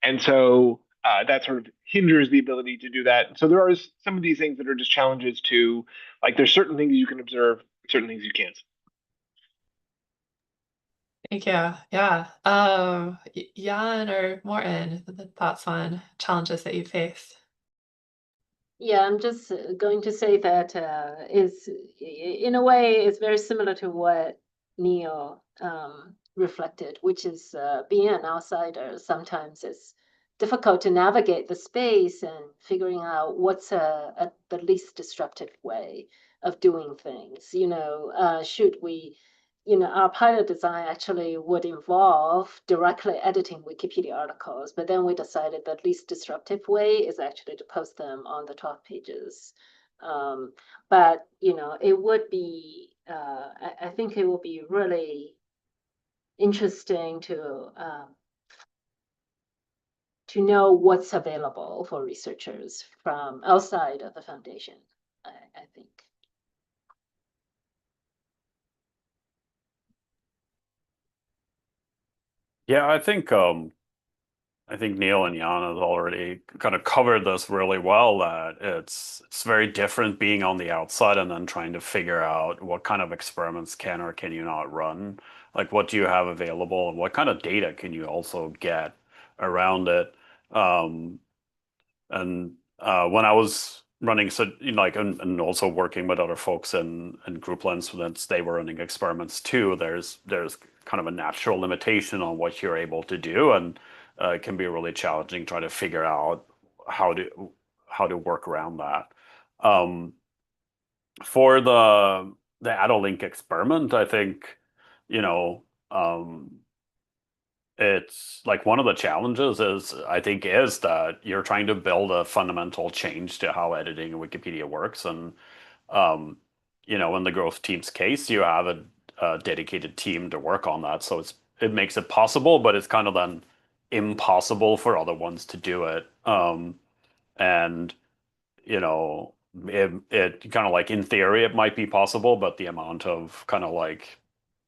and so that sort of hinders the ability to do that. So there are some of these things that are just challenges to, like, there's certain things you can observe, certain things you can't. Thank you. Yeah. Jan or Morten, the thoughts on challenges that you face? Yeah, I'm just going to say that is in a way it's very similar to what Neil reflected, which is being an outsider. Sometimes it's difficult to navigate the space and figuring out what's the least disruptive way of doing things. Should we our pilot design actually would involve directly editing Wikipedia articles, but then we decided the least disruptive way is actually to post them on the top pages. But it would be, I think it will be really interesting to know what's available for researchers from outside of the foundation, I think. Yeah, I think Neil and Jan has already kind of covered this really well, that it's very different being on the outside and then trying to figure out what kind of experiments can or can you not run. Like, what do you have available and what kind of data can you also get around it? And when I was running, and also working with other folks in Groupland students, they were running experiments too. There's kind of a natural limitation on what you're able to do, and it can be really challenging trying to figure out how to work around that. For the AdaLink experiment, I think, it's like one of the challenges is that you're trying to build a fundamental change to how editing Wikipedia works. And, in the growth team's case, you have a dedicated team to work on that. So it makes it possible, but it's kind of then impossible for other ones to do it. And, it kind of like in theory, it might be possible, but the amount of kind of like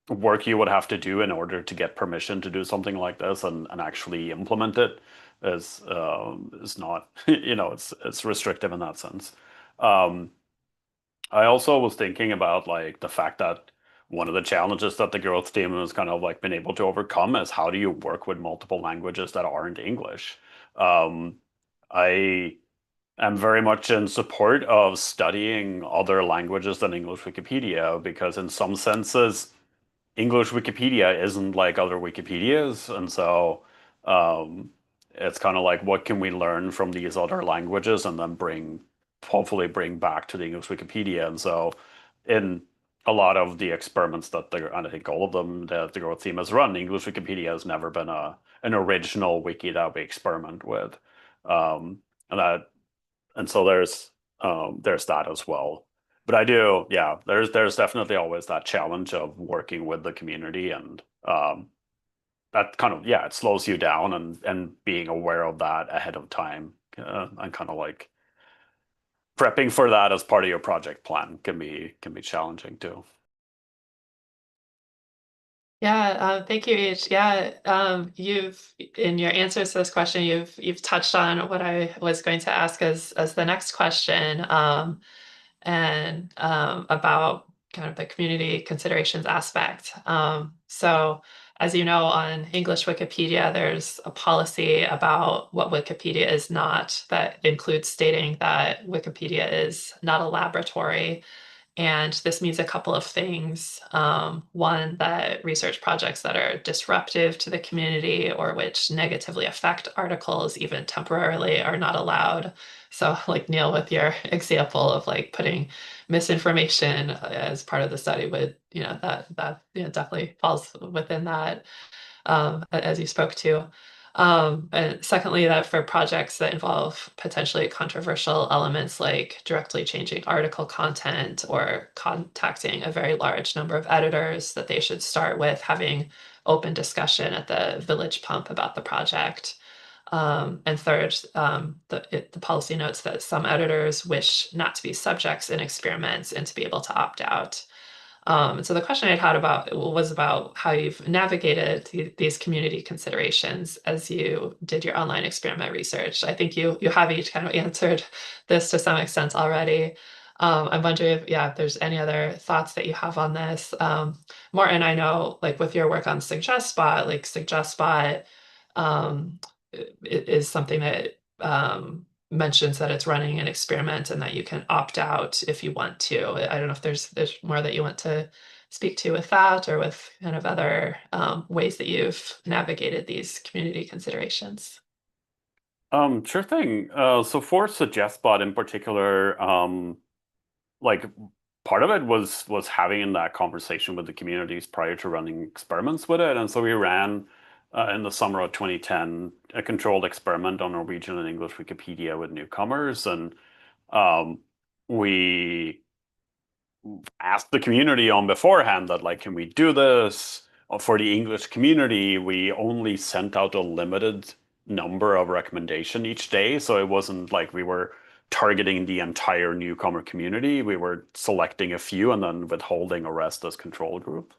work you would have to do in order to get permission to do something like this and actually implement it is not, it's restrictive in that sense. I also was thinking about like the fact that one of the challenges that the growth team has kind of like been able to overcome is how do you work with multiple languages that aren't English? I am very much in support of studying other languages than English Wikipedia, because in some senses, English Wikipedia isn't like other Wikipedias, and so it's kind of like, what can we learn from these other languages and then hopefully bring back to the English Wikipedia. And so in a lot of the experiments and I think all of them that the growth team has run, English Wikipedia has never been an original wiki that we experiment with. And so there's that as well. But there's definitely always that challenge of working with the community, and that kind of, it slows you down, and being aware of that ahead of time, and kind of like prepping for that as part of your project plan can be challenging too. Yeah, thank you, Ish. Yeah, you've in your answers to this question, you've touched on what I was going to ask as the next question, and about kind of the community considerations aspect. So, as you know, on English Wikipedia, there's a policy about what Wikipedia is not, that includes stating that Wikipedia is not a laboratory. And this means a couple of things. One, that research projects that are disruptive to the community or which negatively affect articles, even temporarily, are not allowed. So like Neil, with your example of like putting misinformation as part of the study would, that definitely falls within that, as you spoke to. And secondly, that for projects that involve potentially controversial elements like directly changing article content or contacting a very large number of editors, that they should start with having open discussion at the village pump about the project. And third, the policy notes that some editors wish not to be subjects in experiments and to be able to opt out. And so the question I'd had was about how you've navigated these community considerations as you did your online experiment research. I think you have each kind of answered this to some extent already. I'm wondering if there's any other thoughts that you have on this. Morton, I know like with your work on SuggestSpot, like SuggestSpot is something that mentions that it's running an experiment and that you can opt out if you want to. I don't know if there's more that you want to speak to with that, or with kind of other ways that you've navigated these community considerations. Sure thing. So for SuggestBot in particular, like part of it was having that conversation with the communities prior to running experiments with it. And so we ran in the summer of 2010 a controlled experiment on Norwegian and English Wikipedia with newcomers, and we asked the community on beforehand that like, can we do this? For the English community, we only sent out a limited number of recommendation each day, so it wasn't like we were targeting the entire newcomer community. We were selecting a few and then withholding a rest as control group.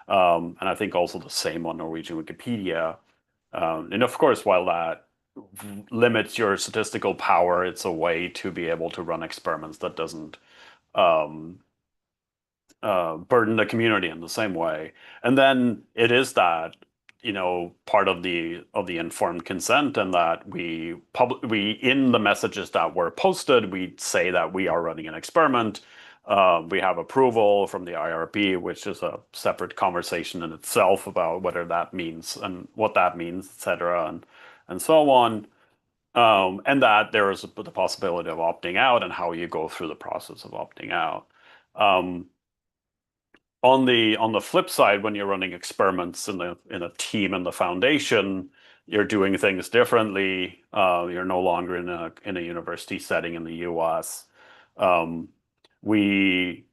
And I think also the same on Norwegian Wikipedia. And of course, while that limits your statistical power, it's a way to be able to run experiments that doesn't burden the community in the same way. And then it is that, part of the informed consent, and that we in the messages that were posted, we say that we are running an experiment. We have approval from the IRB, which is a separate conversation in itself about whether that means and what that means, etc., and so on. And that there is the possibility of opting out and how you go through the process of opting out. On the flip side, when you're running experiments in a team in the foundation, you're doing things differently. You're no longer in a university setting in the US. We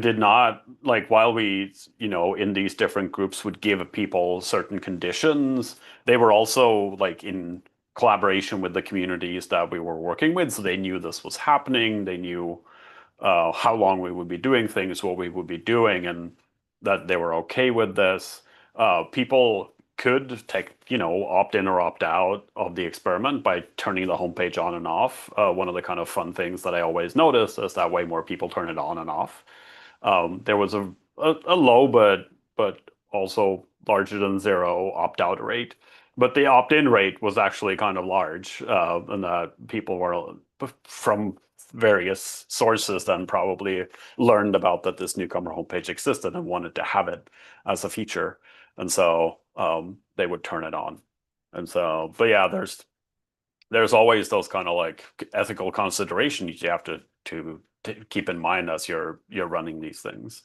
did not, like, while we, in these different groups would give people certain conditions, they were also like in collaboration with the communities that we were working with. So they knew this was happening. They knew how long we would be doing things, what we would be doing, and that they were okay with this. People could opt in or opt out of the experiment by turning the homepage on and off. One of the kind of fun things that I always notice is that way more people turn it on and off. There was a low but also larger than zero opt-out rate. But the opt-in rate was actually kind of large, and that people were from various sources then probably learned about that this newcomer homepage existed and wanted to have it as a feature. And so they would turn it on. And so, but yeah, there's always those kind of like ethical considerations you have to keep in mind as you're running these things.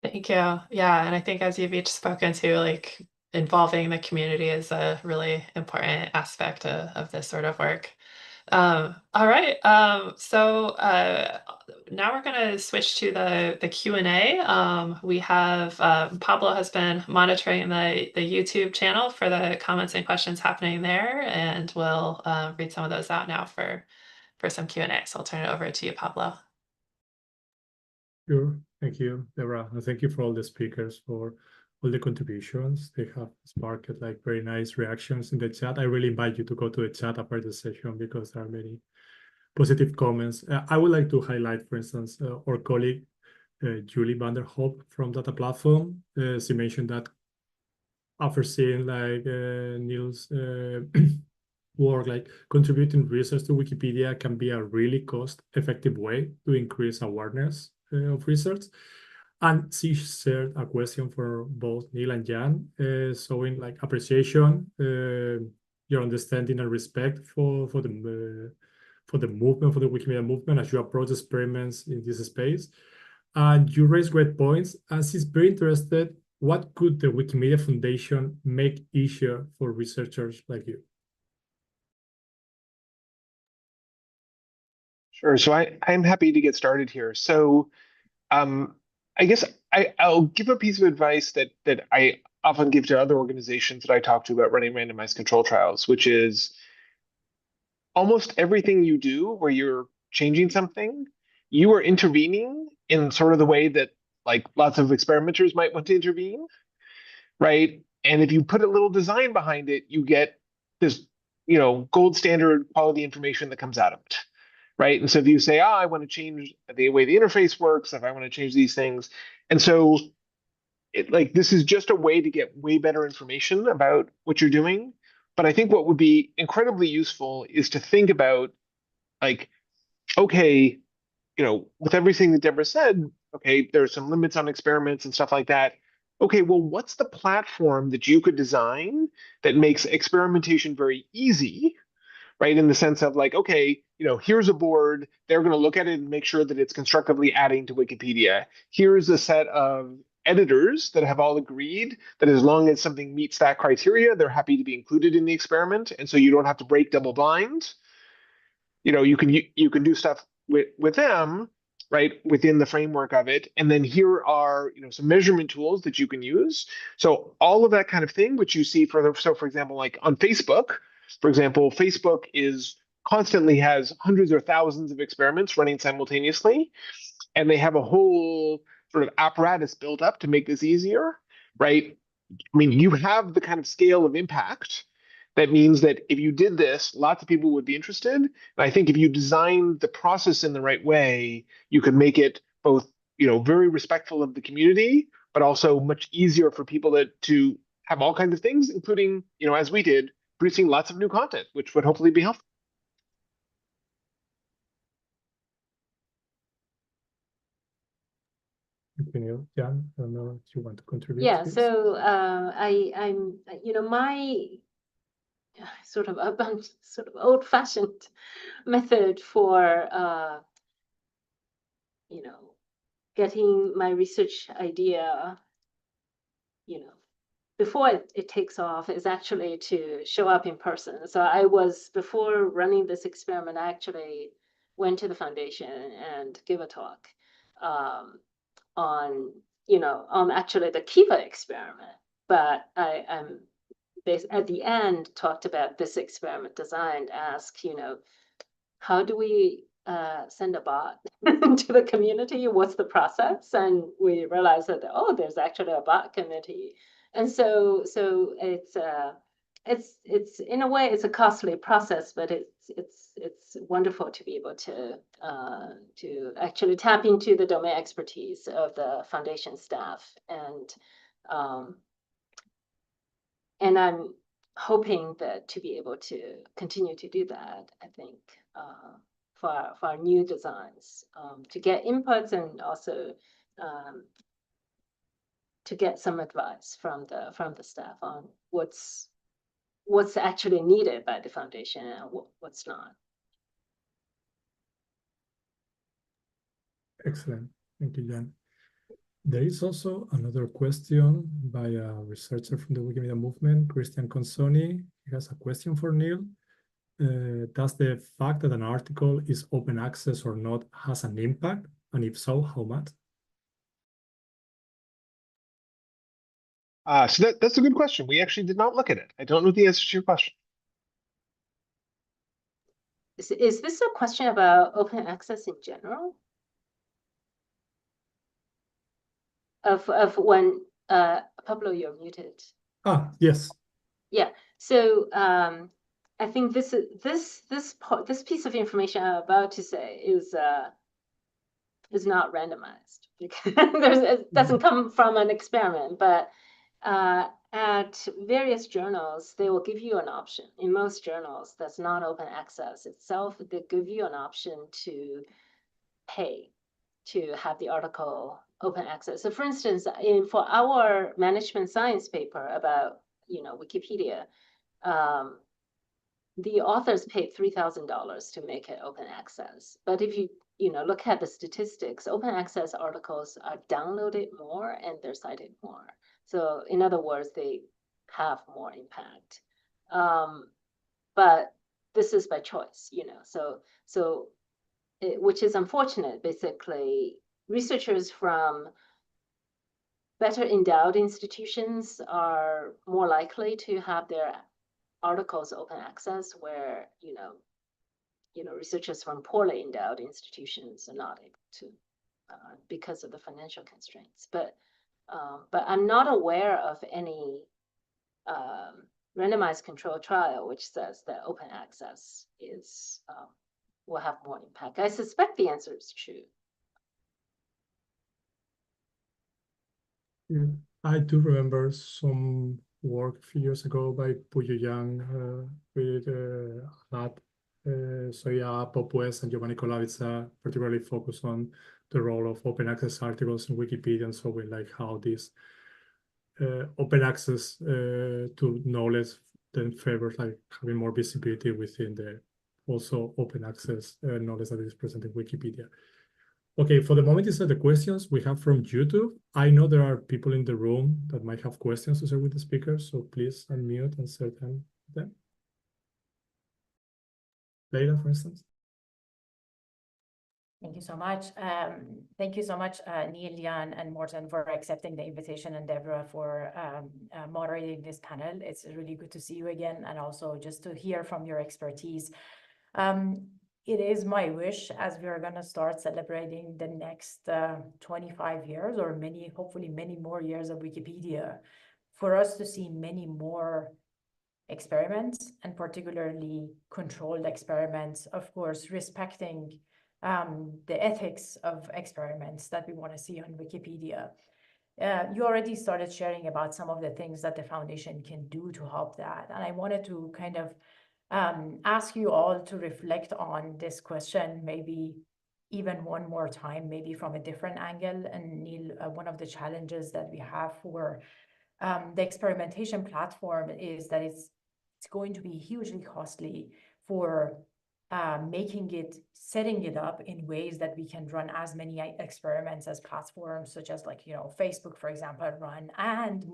Thank you. Yeah, and I think as you've each spoken to, like involving the community is a really important aspect of this sort of work. All right. So now we're going to switch to the Q&A. We have Pablo has been monitoring the YouTube channel for the comments and questions happening there, and we'll read some of those out now for some Q&A. So I'll turn it over to you, Pablo. Sure. Thank you, Deborah. And thank you for all the speakers for all the contributions. They have sparked like very nice reactions in the chat. I really invite you to go to the chat after the session because there are many positive comments. I would like to highlight, for instance, our colleague, Julie Vanderhoop from Data Platform. She mentioned that after seeing like Neil's work, like contributing research to Wikipedia can be a really cost-effective way to increase awareness of research. And she shared a question for both Neil and Jan, showing like appreciation, your understanding and respect for the movement, for the Wikimedia movement as you approach experiments in this space. And you raise great points, and she's very interested, what could the Wikimedia Foundation make easier for researchers like you? Sure. So I'm happy to get started here. So I guess I'll give a piece of advice that I often give to other organizations that I talk to about running randomized control trials, which is almost everything you do where you're changing something, you are intervening in sort of the way that like lots of experimenters might want to intervene, right? And if you put a little design behind it, you get this, gold standard quality information that comes out of it, right? And so if you say, I want to change the way the interface works, if I want to change these things, and so this is just a way to get way better information about what you're doing. But I think what would be incredibly useful is to think about like, okay, with everything that Deborah said, okay, there are some limits on experiments and stuff like that. Okay, well, what's the platform that you could design that makes experimentation very easy, right? In the sense of like, okay, here's a board, they're going to look at it and make sure that it's constructively adding to Wikipedia. Here's a set of editors that have all agreed that as long as something meets that criteria, they're happy to be included in the experiment. And so you don't have to break double blind. You can do stuff with them, right, within the framework of it. And then here are some measurement tools that you can use. So all of that kind of thing, which you see for example, like on Facebook, for example, Facebook constantly has hundreds or thousands of experiments running simultaneously, and they have a whole sort of apparatus built up to make this easier, right? I mean, you have the kind of scale of impact that means that if you did this, lots of people would be interested. And I think if you design the process in the right way, you could make it both, very respectful of the community, but also much easier for people to have all kinds of things, including, as we did, producing lots of new content, which would hopefully be helpful. Jan, I don't know if you want to contribute. Yeah, please. so I'm, my sort of old-fashioned method for, getting my research idea, before it takes off is actually to show up in person. So before running this experiment, I actually went to the foundation and give a talk on actually the Kiva experiment. But at the end talked about this experiment design, ask, how do we send a bot to the community? What's the process? And we realized that, there's actually a bot committee. And so it's in a way it's a costly process, but it's wonderful to be able to actually tap into the domain expertise of the foundation staff, and I'm hoping that to be able to continue to do that. I think for our new designs, to get inputs and also to get some advice from the staff on what's actually needed by the foundation and what's not. Excellent. Thank you, Jan. There is also another question by a researcher from the Wikimedia movement, Christian Consoni. He has a question for Neil. Does the fact that an article is open access or not has an impact? And if so, how much? So that's a good question. We actually did not look at it. I don't know the answer to your question. Is this a question about open access in general? Of when Pablo, you're muted. Yes. Yeah. So I think this piece of information I'm about to say is not randomized, because it doesn't come from an experiment, but at various journals, they will give you an option. In most journals, that's not open access itself. They give you an option to pay to have the article open access. So for instance, for our management science paper about, Wikipedia, the authors paid $3,000 to make it open access. But if you, look at the statistics, open access articles are downloaded more and they're cited more. So in other words, they have more impact. But this is by choice, which is unfortunate. Basically, researchers from better endowed institutions are more likely to have their articles open access, where researchers from poorly endowed institutions are not able to, because of the financial constraints. But I'm not aware of any randomized control trial which says that open access will have more impact. I suspect the answer is true. Yeah, I do remember some work a few years ago by Puyo Yang with Matt Soya, Pop West, and Giovanni Colavizza, particularly focused on the role of open access articles in Wikipedia, and so we like how this open access to knowledge then favors like having more visibility within the also open access knowledge that is present in Wikipedia. Okay, for the moment, these are the questions we have from YouTube. I know there are people in the room that might have questions to share with the speakers, so please unmute and share them. Leila, for instance. Thank you so much. Thank you so much, Neil, Jan, and Morten, for accepting the invitation, and Deborah for moderating this panel. It's really good to see you again, and also just to hear from your expertise. It is my wish, as we are going to start celebrating the next 25 years, or hopefully many more years of Wikipedia, for us to see many more experiments, and particularly controlled experiments, of course, respecting the ethics of experiments that we want to see on Wikipedia. You already started sharing about some of the things that the foundation can do to help that. And I wanted to kind of ask you all to reflect on this question, maybe even one more time, maybe from a different angle. And Neil, one of the challenges that we have for the experimentation platform is that it's going to be hugely costly for setting it up in ways that we can run as many experiments as platforms, such as Facebook, for example, run, and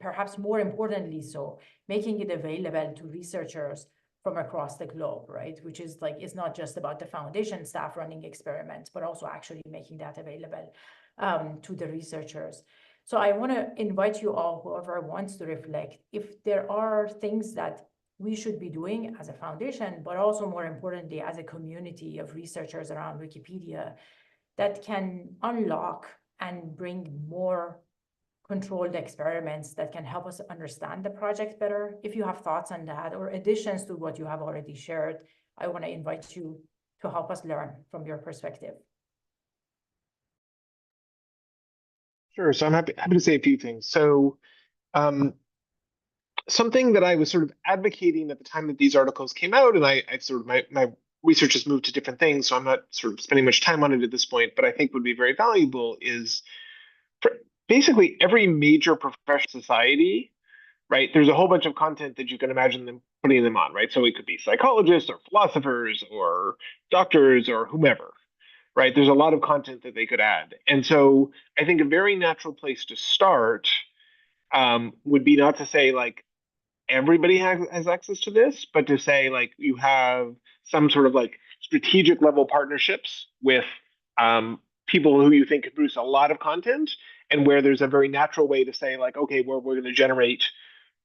perhaps more importantly, so making it available to researchers from across the globe, right? Which is it's not just about the foundation staff running experiments, but also actually making that available to the researchers. So I want to invite you all, whoever wants to reflect, if there are things that we should be doing as a foundation, but also more importantly, as a community of researchers around Wikipedia, that can unlock and bring more controlled experiments that can help us understand the project better. If you have thoughts on that or additions to what you have already shared, I want to invite you to help us learn from your perspective. Sure. So I'm happy to say a few things. So something that I was sort of advocating at the time that these articles came out, and I've sort of my research has moved to different things, so I'm not sort of spending much time on it at this point, but I think would be very valuable is for basically every major professional society, right? There's a whole bunch of content that you can imagine them putting them on, right? So it could be psychologists or philosophers or doctors or whomever, right? There's a lot of content that they could add. And so I think a very natural place to start would be not to say everybody has access to this, but to say you have some sort of strategic level partnerships with people who you think could produce a lot of content, and where there's a very natural way to say okay, we're going to generate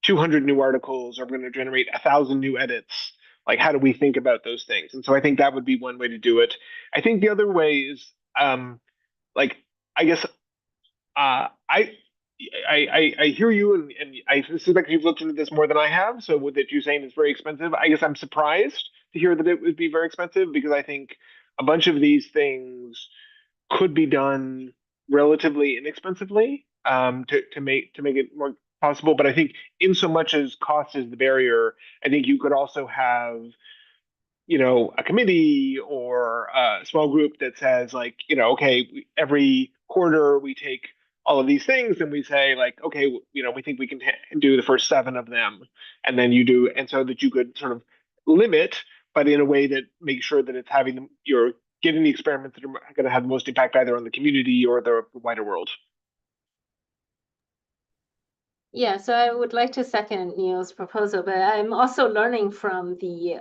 200 new articles, or we're going to generate 1,000 new edits. How do we think about those things? And so I think that would be one way to do it. I think the other way is I guess I hear you, and I suspect you've looked into this more than I have. So what that you're saying is very expensive. I guess I'm surprised to hear that it would be very expensive, because I think a bunch of these things could be done relatively inexpensively to make it more possible. But I think in so much as cost is the barrier, I think you could also have a committee or a small group that says like, okay, every quarter we take all of these things and we say like, okay, we think we can do the first 7 of them, and then you do, and so that you could sort of limit, but in a way that makes sure that you're getting the experiments that are going to have the most impact either on the community or the wider world. Yeah, so I would like to second Neil's proposal, but I'm also learning from the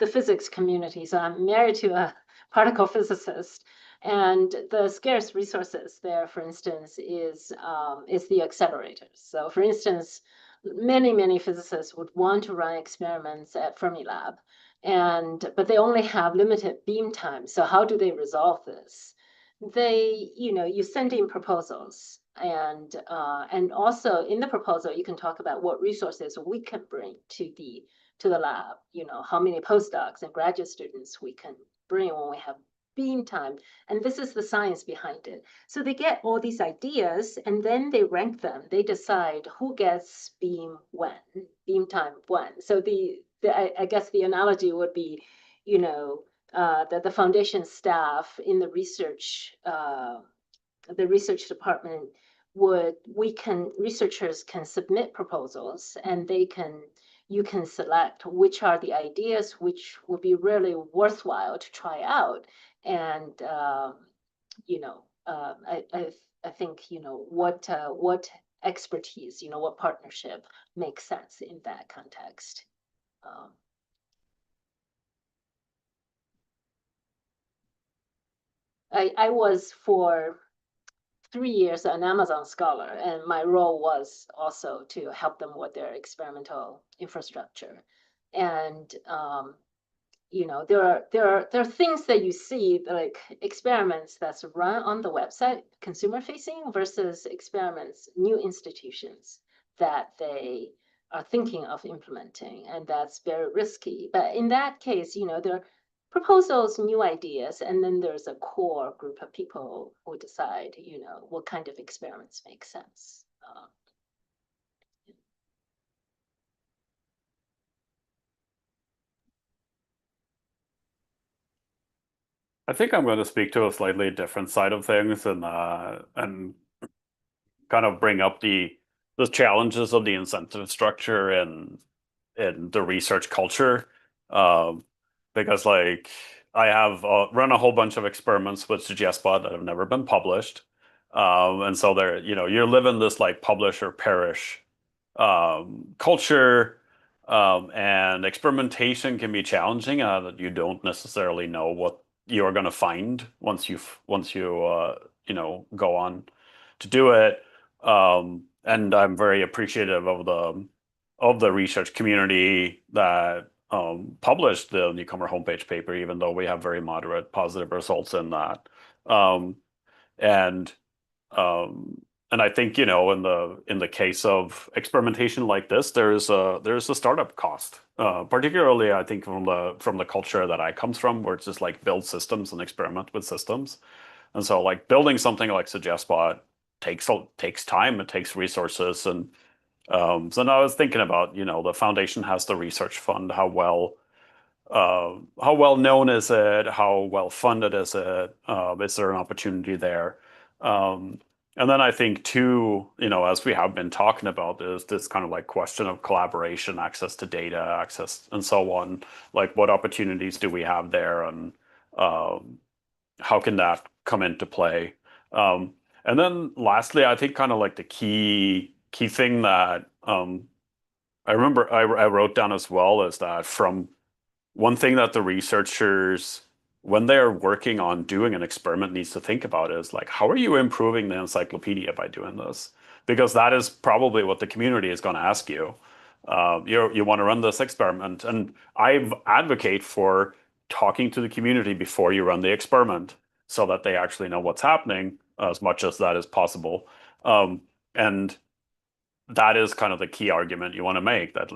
physics community. So I'm married to a particle physicist, and the scarce resources there, for instance, is the accelerators. So, for instance, many physicists would want to run experiments at Fermilab, but they only have limited beam time. So how do they resolve this? You send in proposals, and also in the proposal you can talk about what resources we can bring to the lab. How many postdocs and graduate students we can bring when we have beam time, and this is the science behind it. So they get all these ideas, and then they rank them. They decide who gets beam time when. So I guess the analogy would be, that the foundation staff in the research department researchers can submit proposals, and you can select which are the ideas which would be really worthwhile to try out. And I think what expertise, what partnership makes sense in that context. I was for 3 years an Amazon scholar, and my role was also to help them with their experimental infrastructure. And there are things that you see, like experiments that's run on the website, consumer facing, versus experiments, new institutions that they are thinking of implementing, and that's very risky. But in that case, there are proposals, new ideas, and then there's a core group of people who decide, what kind of experiments make sense. I think I'm going to speak to a slightly different side of things and kind of bring up the challenges of the incentive structure and the research culture, because like I have run a whole bunch of experiments with SuggestBot that have never been published, and so you're living this like publish or perish culture, and experimentation can be challenging, that you don't necessarily know what you're going to find once you go on to do it. And I'm very appreciative of the research community that published the newcomer homepage paper, even though we have very moderate positive results in that. And I think, in the case of experimentation like this, there's a startup cost, particularly I think from the culture that I comes from, where it's just like build systems and experiment with systems. And so like building something like SuggestBot takes time, it takes resources. And so now I was thinking about, the foundation has the research fund, how well known is it? How well funded is it? Is there an opportunity there? And then I think too, as we have been talking about, is this kind of like question of collaboration, access to data, access, and so on. Like, what opportunities do we have there, and how can that come into play? And then lastly, I think kind of like the key thing that I remember I wrote down as well is that from one thing that the researchers, when they're working on doing an experiment, needs to think about is like, how are you improving the encyclopedia by doing this? Because that is probably what the community is going to ask you. You want to run this experiment, and I advocate for talking to the community before you run the experiment, so that they actually know what's happening as much as that is possible. And that is kind of the key argument you want to make, that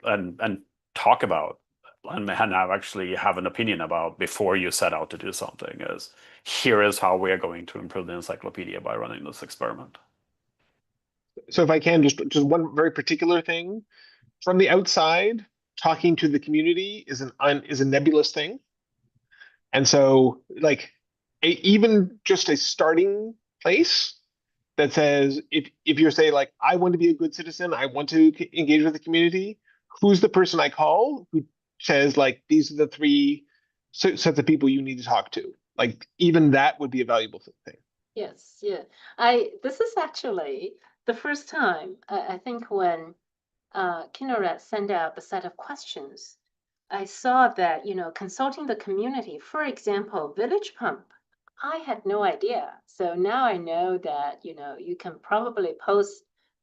and talk about and actually have an opinion about before you set out to do something, is here is how we are going to improve the encyclopedia by running this experiment. So if I can, just one very particular thing from the outside, talking to the community is a nebulous thing. And so, like, even just a starting place that says, if you're say like, I want to be a good citizen, I want to engage with the community, who's the person I call who says like, these are the three sets of people you need to talk to? Like, even that would be a valuable thing. Yes, yeah. This is actually the first time I think when Kinneret sent out the set of questions, I saw that, consulting the community, for example, Village Pump, I had no idea. So now I know that, you can probably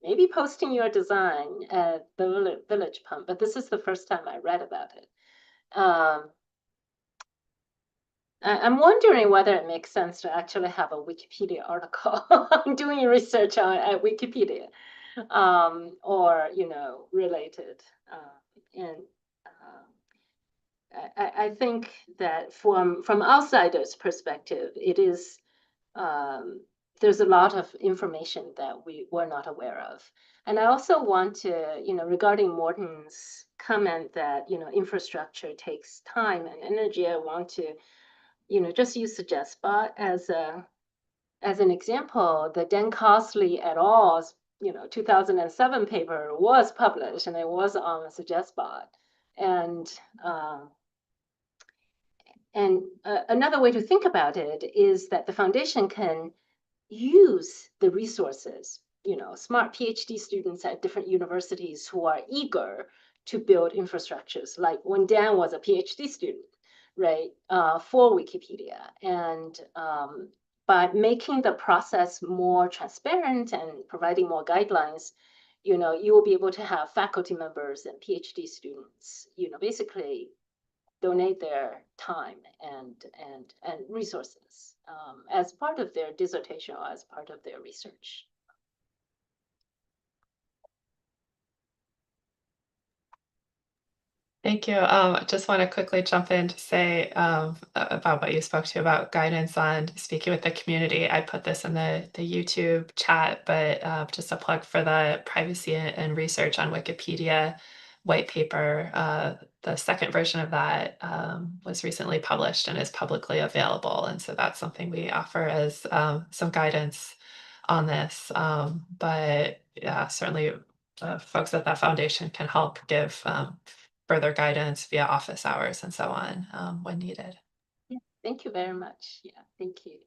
maybe posting your design at the Village Pump, but this is the first time I read about it. I'm wondering whether it makes sense to actually have a Wikipedia article doing research at Wikipedia, or related. And I think that from outsiders' perspective, it is there's a lot of information that we were not aware of. And I also want to, regarding Morten's comment that infrastructure takes time and energy, I want to just use SuggestBot as an example. The Dan Costley et al. 2007 paper was published, and it was on SuggestBot. And another way to think about it is that the foundation can use the resources, smart PhD students at different universities who are eager to build infrastructures, like when Dan was a PhD student, right, for Wikipedia. And by making the process more transparent and providing more guidelines, you will be able to have faculty members and PhD students, basically donate their time and resources as part of their dissertation or as part of their research. Thank you. I just want to quickly jump in to say about what you spoke to about guidance on speaking with the community. I put this in the YouTube chat, but just a plug for the Privacy and Research on Wikipedia white paper. The second version of that was recently published and is publicly available. And so that's something we offer as some guidance on this. But yeah, certainly folks at that foundation can help give further guidance via office hours and so on when needed. Yeah, thank you very much. Yeah, thank you.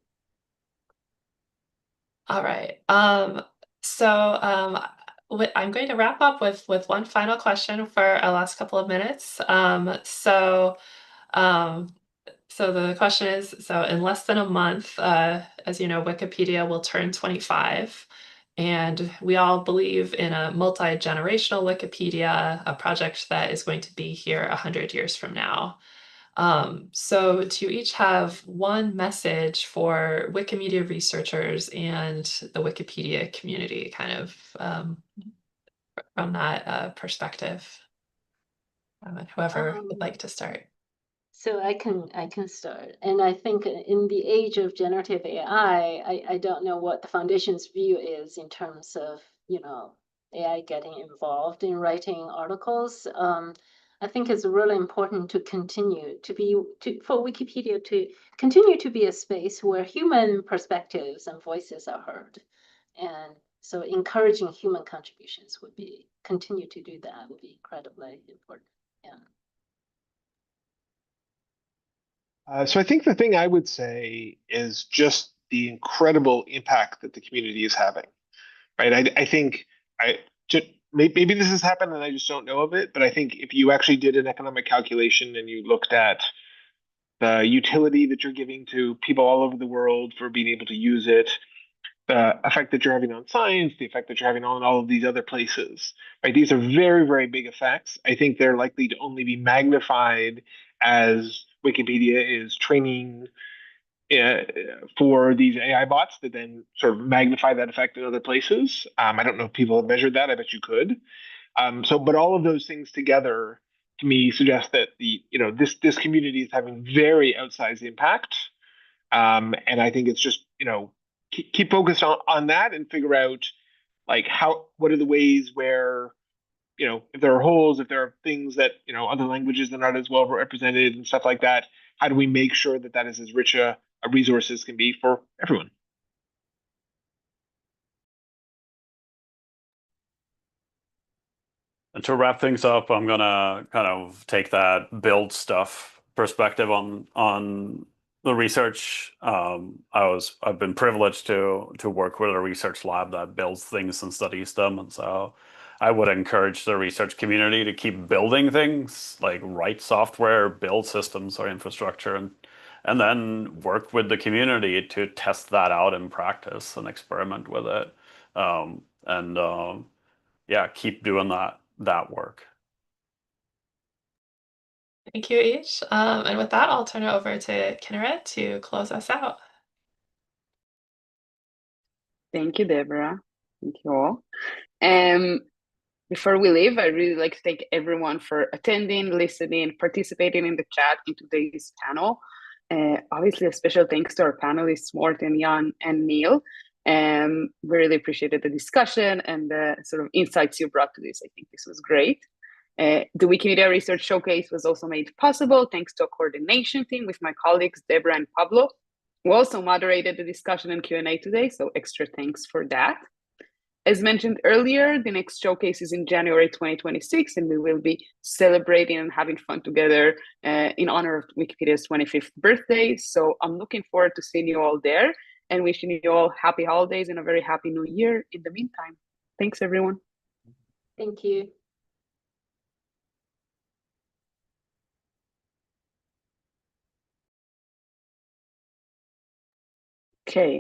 All right. I'm going to wrap up with one final question for our last couple of minutes. So the question is, so in less than a month, as you know, Wikipedia will turn 25. And we all believe in a multi-generational Wikipedia, a project that is going to be here 100 years from now. So to each have one message for Wikimedia researchers and the Wikipedia community, kind of from that perspective. Whoever would like to start. So I can start. And I think in the age of generative AI, I don't know what the foundation's view is in terms of, AI getting involved in writing articles. I think it's really important to continue for Wikipedia to continue to be a space where human perspectives and voices are heard. And so encouraging human contributions continue to do that would be incredibly important. Yeah. So I think the thing I would say is just the incredible impact that the community is having, right? I think maybe this has happened and I just don't know of it, but I think if you actually did an economic calculation and you looked at the utility that you're giving to people all over the world for being able to use it, the effect that you're having on science, the effect that you're having on all of these other places, right? These are very, very big effects. I think they're likely to only be magnified as Wikipedia is training for these AI bots that then sort of magnify that effect in other places. I don't know if people have measured that. I bet you could. But all of those things together, to me, suggest that this community is having very outsized impact. And I think it's just keep focused on that and figure out like what are the ways where if there are holes, if there are things that, other languages are not as well represented and stuff like that, how do we make sure that that is as rich a resource as can be for everyone? And to wrap things up, I'm gonna kind of take that build stuff perspective on the research. I've been privileged to work with a research lab that builds things and studies them, and so I would encourage the research community to keep building things, like write software, build systems or infrastructure, and then work with the community to test that out in practice and experiment with it. Yeah, keep doing that work. Thank you each. And with that, I'll turn it over to Kinneret to close us out. Thank you, Deborah. Thank you all. Before we leave, I'd really like to thank everyone for attending, listening, participating in the chat in today's panel. Obviously, a special thanks to our panelists, Morten, Jan, and Neil. We really appreciated the discussion and the sort of insights you brought to this. I think this was great. The Wikimedia Research Showcase was also made possible thanks to a coordination team with my colleagues, Deborah and Pablo, who also moderated the discussion and Q&A today, so extra thanks for that. As mentioned earlier, the next showcase is in January 2026, and we will be celebrating and having fun together in honor of Wikipedia's 25th birthday. So I'm looking forward to seeing you all there and wishing you all happy holidays and a very happy new year in the meantime. Thanks, everyone. Thank you. Okay.